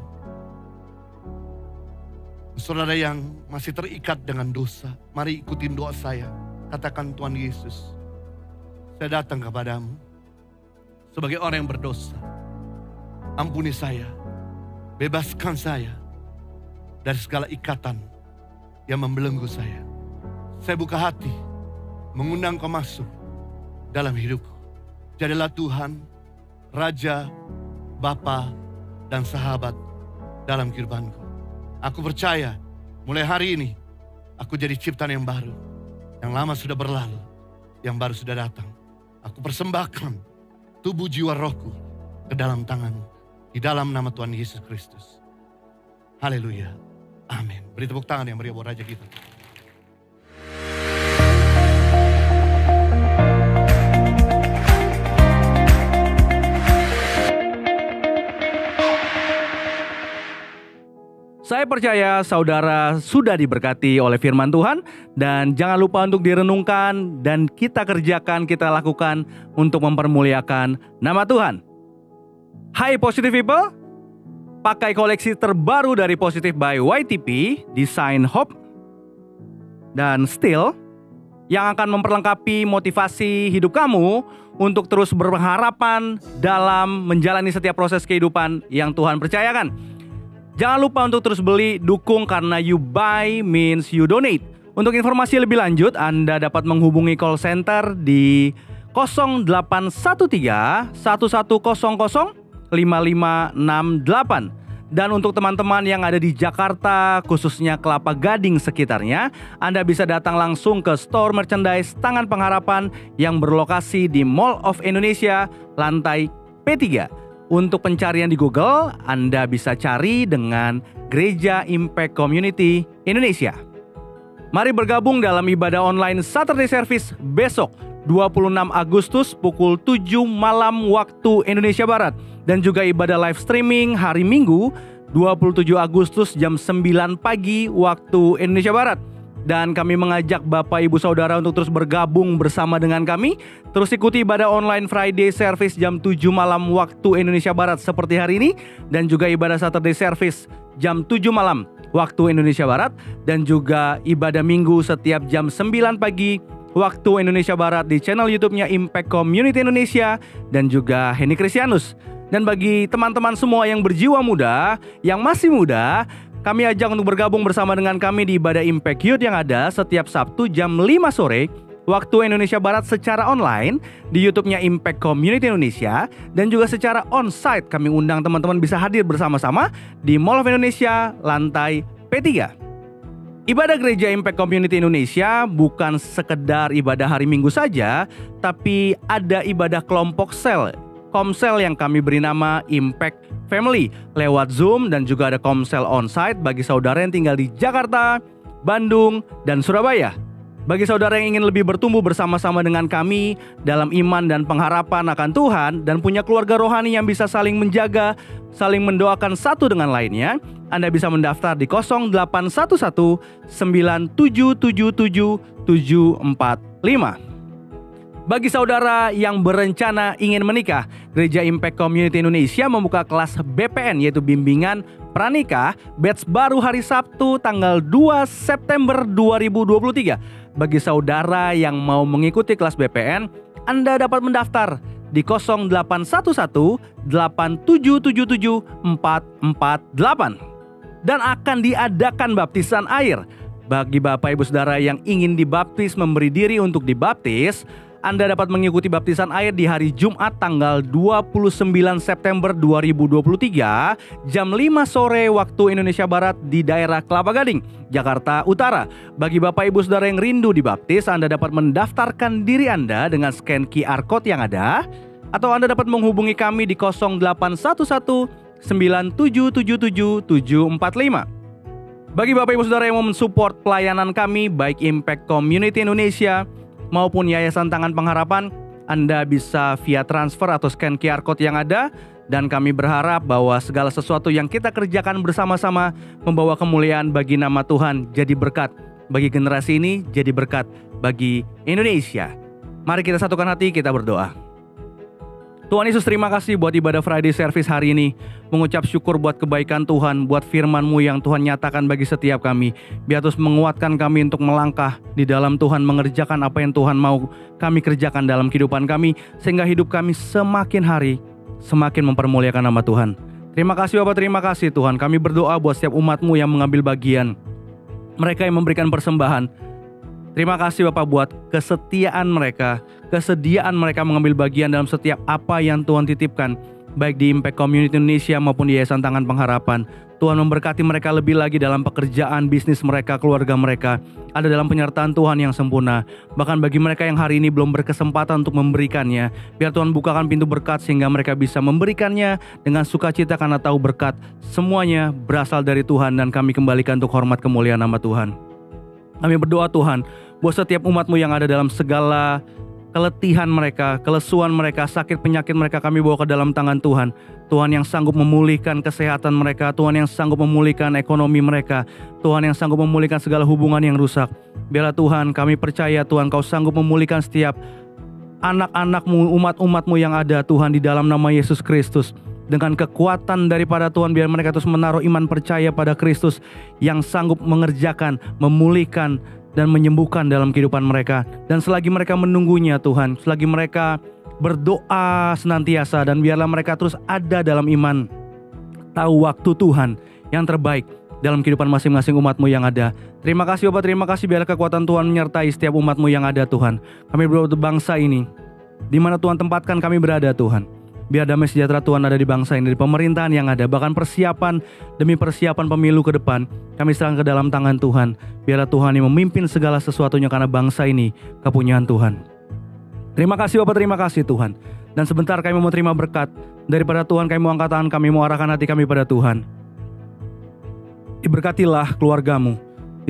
Saudara yang masih terikat dengan dosa, mari ikutin doa saya. Katakan, Tuhan Yesus, saya datang kepadamu sebagai orang yang berdosa. Ampuni saya, bebaskan saya dari segala ikatan yang membelenggu saya. Saya buka hati, mengundang Kau masuk dalam hidupku. Jadilah Tuhan, Raja, Bapa, dan Sahabat dalam kehidupanku. Aku percaya mulai hari ini aku jadi ciptaan yang baru. Yang lama sudah berlalu, yang baru sudah datang. Aku persembahkan tubuh, jiwa, rohku ke dalam tangan-Mu. Di dalam nama Tuhan Yesus Kristus. Haleluya. Amin. Beri tepuk tangan yang meriah buat Raja kita. Saya percaya saudara sudah diberkati oleh firman Tuhan. Dan jangan lupa untuk direnungkan dan kita kerjakan, kita lakukan untuk mempermuliakan nama Tuhan. Hai Positive People, pakai koleksi terbaru dari Positive by YTP, Design Hope dan Still, yang akan memperlengkapi motivasi hidup kamu untuk terus berharapan dalam menjalani setiap proses kehidupan yang Tuhan percayakan. Jangan lupa untuk terus beli, dukung, karena you buy means you donate. Untuk informasi lebih lanjut, Anda dapat menghubungi call center di 0813 1100 5568. Dan untuk teman-teman yang ada di Jakarta, khususnya Kelapa Gading sekitarnya, Anda bisa datang langsung ke store merchandise Tangan Pengharapan yang berlokasi di Mall of Indonesia, lantai P3. Untuk pencarian di Google, Anda bisa cari dengan Gereja Impact Community Indonesia. Mari bergabung dalam ibadah online Saturday Service besok 26 Agustus pukul 7 malam waktu Indonesia Barat. Dan juga ibadah live streaming hari Minggu 27 Agustus jam 9 pagi waktu Indonesia Barat. Dan kami mengajak Bapak Ibu Saudara untuk terus bergabung bersama dengan kami. Terus ikuti ibadah online Friday Service jam 7 malam waktu Indonesia Barat seperti hari ini. Dan juga ibadah Saturday Service jam 7 malam waktu Indonesia Barat. Dan juga ibadah Minggu setiap jam 9 pagi waktu Indonesia Barat di channel YouTube-nya Impact Community Indonesia dan juga Henny Kristianus. Dan bagi teman-teman semua yang berjiwa muda, yang masih muda, kami ajak untuk bergabung bersama dengan kami di ibadah Impact Youth yang ada setiap Sabtu jam 5 sore waktu Indonesia Barat secara online di YouTube-nya Impact Community Indonesia. Dan juga secara on-site kami undang teman-teman bisa hadir bersama-sama di Mall of Indonesia lantai P3. Ibadah Gereja Impact Community Indonesia bukan sekedar ibadah hari Minggu saja, tapi ada ibadah kelompok sel, Komsel yang kami beri nama Impact Family lewat Zoom, dan juga ada Komsel onsite bagi saudara yang tinggal di Jakarta, Bandung, dan Surabaya. Bagi saudara yang ingin lebih bertumbuh bersama-sama dengan kami dalam iman dan pengharapan akan Tuhan dan punya keluarga rohani yang bisa saling menjaga, saling mendoakan satu dengan lainnya, Anda bisa mendaftar di 0811 9777 745. Bagi saudara yang berencana ingin menikah, Gereja Impact Community Indonesia membuka kelas BPN, yaitu bimbingan pranikah, batch baru hari Sabtu tanggal 2 September 2023. Bagi saudara yang mau mengikuti kelas BPN, Anda dapat mendaftar di 0811 8777 448. Dan akan diadakan baptisan air. Bagi Bapak Ibu Saudara yang ingin dibaptis, memberi diri untuk dibaptis, Anda dapat mengikuti baptisan air di hari Jumat tanggal 29 September 2023 jam 5 sore waktu Indonesia Barat di daerah Kelapa Gading, Jakarta Utara. Bagi Bapak Ibu Saudara yang rindu dibaptis, Anda dapat mendaftarkan diri Anda dengan scan QR Code yang ada, atau Anda dapat menghubungi kami di 0811 9777 745. Bagi Bapak Ibu Saudara yang mau mensupport pelayanan kami, baik Impact Community Indonesia maupun Yayasan Tangan Pengharapan, Anda bisa via transfer atau scan QR Code yang ada. Dan kami berharap bahwa segala sesuatu yang kita kerjakan bersama-sama membawa kemuliaan bagi nama Tuhan, jadi berkat bagi generasi ini, jadi berkat bagi Indonesia. Mari kita satukan hati, kita berdoa. Tuhan Yesus, terima kasih buat ibadah Friday Service hari ini. Mengucap syukur buat kebaikan Tuhan, buat firman-Mu yang Tuhan nyatakan bagi setiap kami. Biar terus menguatkan kami untuk melangkah di dalam Tuhan, mengerjakan apa yang Tuhan mau kami kerjakan dalam kehidupan kami, sehingga hidup kami semakin hari semakin mempermuliakan nama Tuhan. Terima kasih Bapak, terima kasih Tuhan. Kami berdoa buat setiap umat-Mu yang mengambil bagian, mereka yang memberikan persembahan. Terima kasih Bapak buat kesetiaan mereka mengambil bagian dalam setiap apa yang Tuhan titipkan, baik di Impact Community Indonesia maupun di Yayasan Tangan Pengharapan. Tuhan memberkati mereka lebih lagi dalam pekerjaan, bisnis mereka, keluarga mereka, ada dalam penyertaan Tuhan yang sempurna. Bahkan bagi mereka yang hari ini belum berkesempatan untuk memberikannya, biar Tuhan bukakan pintu berkat sehingga mereka bisa memberikannya dengan sukacita, karena tahu berkat semuanya berasal dari Tuhan, dan kami kembalikan untuk hormat kemuliaan nama Tuhan. Kami berdoa Tuhan, buat setiap umat-Mu yang ada dalam segala keletihan mereka, kelesuan mereka, sakit penyakit mereka, kami bawa ke dalam tangan Tuhan. Tuhan yang sanggup memulihkan kesehatan mereka, Tuhan yang sanggup memulihkan ekonomi mereka, Tuhan yang sanggup memulihkan segala hubungan yang rusak. Biarlah Tuhan, kami percaya Tuhan, Kau sanggup memulihkan setiap anak-anak-Mu, umat-umat-Mu yang ada Tuhan, di dalam nama Yesus Kristus. Dengan kekuatan daripada Tuhan, biar mereka terus menaruh iman percaya pada Kristus yang sanggup mengerjakan, memulihkan, dan menyembuhkan dalam kehidupan mereka. Dan selagi mereka menunggunya Tuhan, selagi mereka berdoa senantiasa, dan biarlah mereka terus ada dalam iman, tahu waktu Tuhan yang terbaik dalam kehidupan masing-masing umat-Mu yang ada. Terima kasih Bapak, terima kasih, biarlah kekuatan Tuhan menyertai setiap umat-Mu yang ada Tuhan. Kami berdoa untuk bangsa ini, di mana Tuhan tempatkan kami berada Tuhan. Biar damai sejahtera Tuhan ada di bangsa ini, di pemerintahan yang ada, bahkan persiapan demi persiapan pemilu ke depan, kami serahkan ke dalam tangan Tuhan. Biarlah Tuhan yang memimpin segala sesuatunya, karena bangsa ini kepunyaan Tuhan. Terima kasih Bapak, terima kasih Tuhan. Dan sebentar kami mau terima berkat daripada Tuhan, kami mau angkat tangan, kami mau arahkan hati kami pada Tuhan. Diberkatilah keluarga-Mu,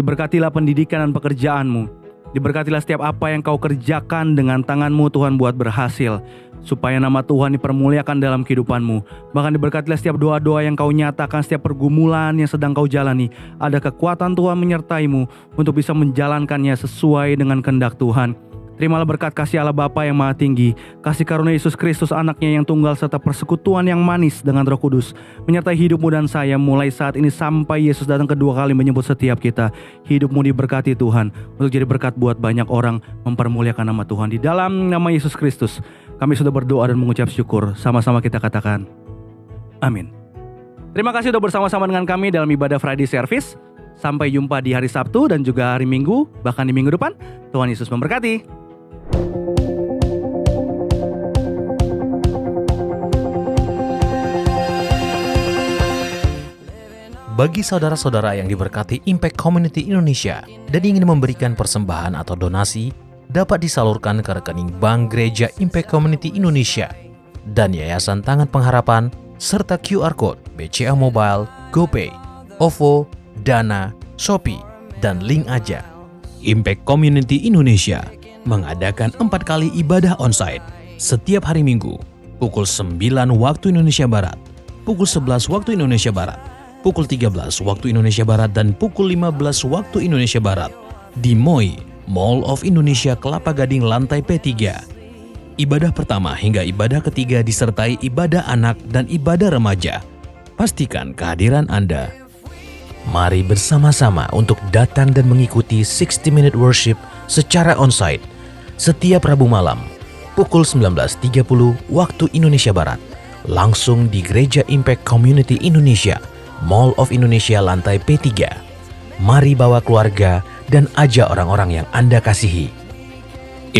diberkatilah pendidikan dan pekerjaan-Mu, diberkatilah setiap apa yang Kau kerjakan dengan tangan-Mu Tuhan buat berhasil. supaya nama Tuhan dipermuliakan dalam kehidupanmu. Bahkan diberkatilah setiap doa-doa yang kau nyatakan, setiap pergumulan yang sedang kau jalani. Ada kekuatan Tuhan menyertaimu untuk bisa menjalankannya sesuai dengan kehendak Tuhan. Terimalah berkat kasih Allah Bapa yang Maha Tinggi, kasih karunia Yesus Kristus anaknya yang tunggal, serta persekutuan yang manis dengan Roh Kudus menyertai hidupmu dan saya mulai saat ini sampai Yesus datang kedua kali menjemput setiap kita. Hidupmu diberkati Tuhan untuk jadi berkat buat banyak orang, mempermuliakan nama Tuhan. Di dalam nama Yesus Kristus kami sudah berdoa dan mengucap syukur. Sama-sama kita katakan amin. Terima kasih sudah bersama-sama dengan kami dalam ibadah Friday Service. Sampai jumpa di hari Sabtu dan juga hari Minggu, bahkan di minggu depan. Tuhan Yesus memberkati. Bagi saudara-saudara yang diberkati Impact Community Indonesia dan ingin memberikan persembahan atau donasi, dapat disalurkan ke rekening Bank Gereja Impact Community Indonesia dan Yayasan Tangan Pengharapan, serta QR Code BCA Mobile, GoPay, OVO, Dana, Shopee, dan Link Aja. Impact Community Indonesia mengadakan 4 kali ibadah onsite setiap hari Minggu, pukul 9 waktu Indonesia Barat, pukul 11 waktu Indonesia Barat, pukul 13 waktu Indonesia Barat, dan pukul 15 waktu Indonesia Barat di MOI, Mall of Indonesia Kelapa Gading lantai P3. Ibadah pertama hingga ibadah ketiga disertai ibadah anak dan ibadah remaja. Pastikan kehadiran Anda. Mari bersama-sama untuk datang dan mengikuti 60 Minute Worship secara onsite setiap Rabu malam pukul 19.30 waktu Indonesia Barat, langsung di Gereja Impact Community Indonesia, Mall of Indonesia lantai P3. Mari bawa keluarga dan ajak orang-orang yang Anda kasihi.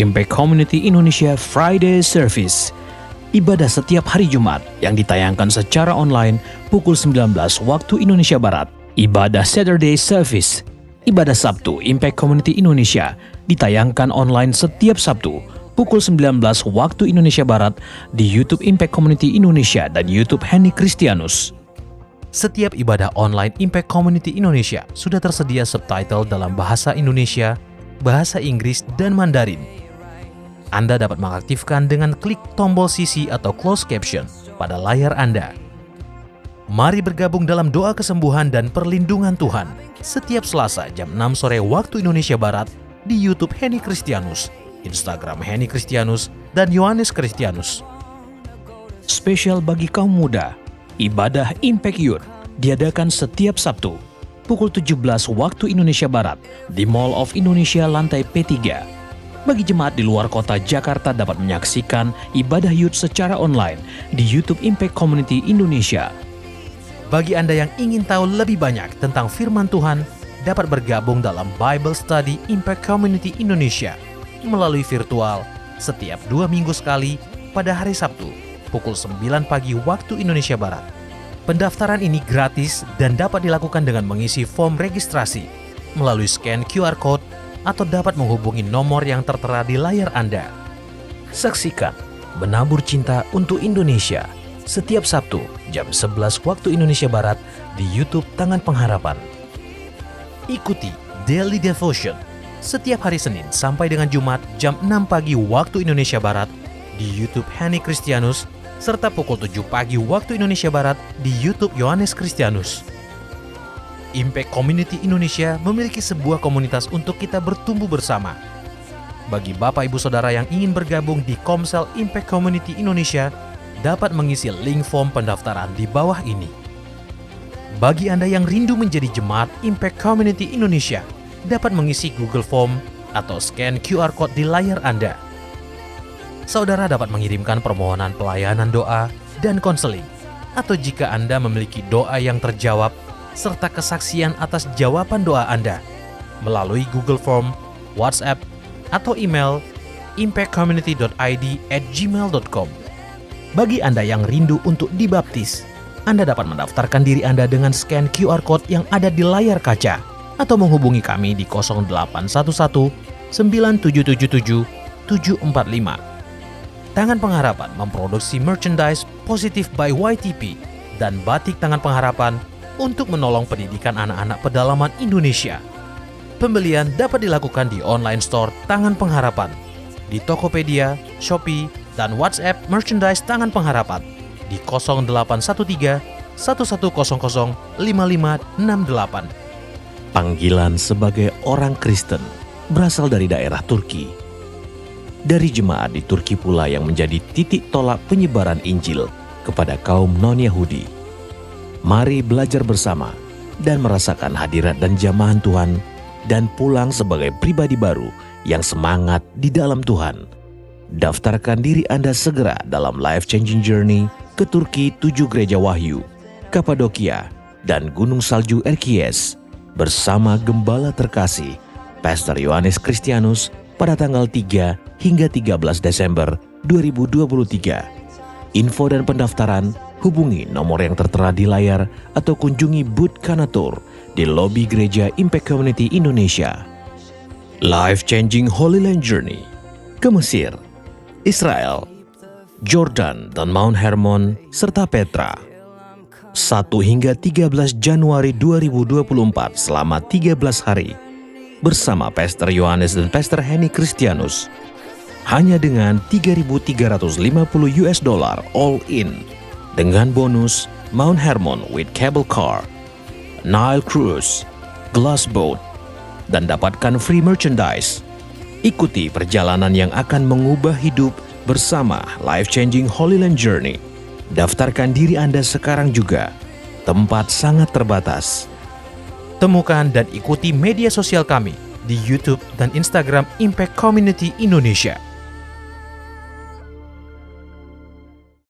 Impact Community Indonesia Friday Service, ibadah setiap hari Jumat yang ditayangkan secara online pukul 19 waktu Indonesia Barat. Ibadah Saturday Service, ibadah Sabtu Impact Community Indonesia ditayangkan online setiap Sabtu pukul 19 waktu Indonesia Barat di YouTube Impact Community Indonesia dan YouTube Henny Kristianus. Setiap ibadah online Impact Community Indonesia sudah tersedia subtitle dalam bahasa Indonesia, bahasa Inggris, dan Mandarin. Anda dapat mengaktifkan dengan klik tombol CC atau closed caption pada layar Anda. Mari bergabung dalam doa kesembuhan dan perlindungan Tuhan setiap Selasa jam 6 sore waktu Indonesia Barat di YouTube Henny Kristianus, Instagram Henny Kristianus, dan Yohanes Kristianus. Spesial bagi kaum muda, ibadah Impact Youth diadakan setiap Sabtu pukul 17 waktu Indonesia Barat di Mall of Indonesia lantai P3. Bagi jemaat di luar kota Jakarta dapat menyaksikan ibadah youth secara online di YouTube Impact Community Indonesia. Bagi Anda yang ingin tahu lebih banyak tentang firman Tuhan, dapat bergabung dalam Bible Study Impact Community Indonesia melalui virtual setiap 2 minggu sekali pada hari Sabtu pukul 9 pagi waktu Indonesia Barat. Pendaftaran ini gratis dan dapat dilakukan dengan mengisi form registrasi melalui scan QR Code atau dapat menghubungi nomor yang tertera di layar Anda. Saksikan Menabur Cinta untuk Indonesia setiap Sabtu jam 11 waktu Indonesia Barat di YouTube Tangan Pengharapan. Ikuti Daily Devotion setiap hari Senin sampai dengan Jumat jam 6 pagi waktu Indonesia Barat di YouTube Henny Kristianus, serta pukul 7 pagi waktu Indonesia Barat di YouTube Yohanes Kristianus. Impact Community Indonesia memiliki sebuah komunitas untuk kita bertumbuh bersama. Bagi Bapak Ibu Saudara yang ingin bergabung di Komsel Impact Community Indonesia, dapat mengisi link form pendaftaran di bawah ini. Bagi Anda yang rindu menjadi jemaat Impact Community Indonesia, dapat mengisi Google Form atau scan QR Code di layar Anda. Saudara dapat mengirimkan permohonan pelayanan doa dan konseling, atau jika Anda memiliki doa yang terjawab, serta kesaksian atas jawaban doa Anda, melalui Google Form, WhatsApp, atau email impactcommunity.id@gmail.com. Bagi Anda yang rindu untuk dibaptis, Anda dapat mendaftarkan diri Anda dengan scan QR Code yang ada di layar kaca atau menghubungi kami di 0811 9777 745. Tangan Pengharapan memproduksi merchandise Positive by YTP dan batik Tangan Pengharapan untuk menolong pendidikan anak-anak pedalaman Indonesia. Pembelian dapat dilakukan di online store Tangan Pengharapan, di Tokopedia, Shopee, dan WhatsApp merchandise Tangan Pengharapan di 0813 1100 5568. Panggilan sebagai orang Kristen berasal dari daerah Turki. Dari jemaat di Turki pula yang menjadi titik tolak penyebaran Injil kepada kaum non-Yahudi. Mari belajar bersama dan merasakan hadirat dan jamahan Tuhan dan pulang sebagai pribadi baru yang semangat di dalam Tuhan. Daftarkan diri Anda segera dalam Life Changing Journey ke Turki 7 Gereja Wahyu, Kapadokia, dan Gunung Salju Erciyes bersama Gembala terkasih Pastor Yohanes Kristianus pada tanggal 3 hingga 13 Desember 2023. Info dan pendaftaran hubungi nomor yang tertera di layar atau kunjungi booth Kanatur di lobi Gereja Impact Community Indonesia. Life Changing Holy Land Journey ke Mesir, Israel, Jordan dan Mount Hermon, serta Petra. 1 hingga 13 Januari 2024 selama 13 hari bersama Pastor Yohanes dan Pastor Henny Kristianus. Hanya dengan $3.350 all in dengan bonus Mount Hermon with cable car, Nile Cruise, glass boat, dan dapatkan free merchandise. Ikuti perjalanan yang akan mengubah hidup bersama Life Changing Holy Land Journey. Daftarkan diri Anda sekarang juga. Tempat sangat terbatas. Temukan dan ikuti media sosial kami di YouTube dan Instagram Impact Community Indonesia.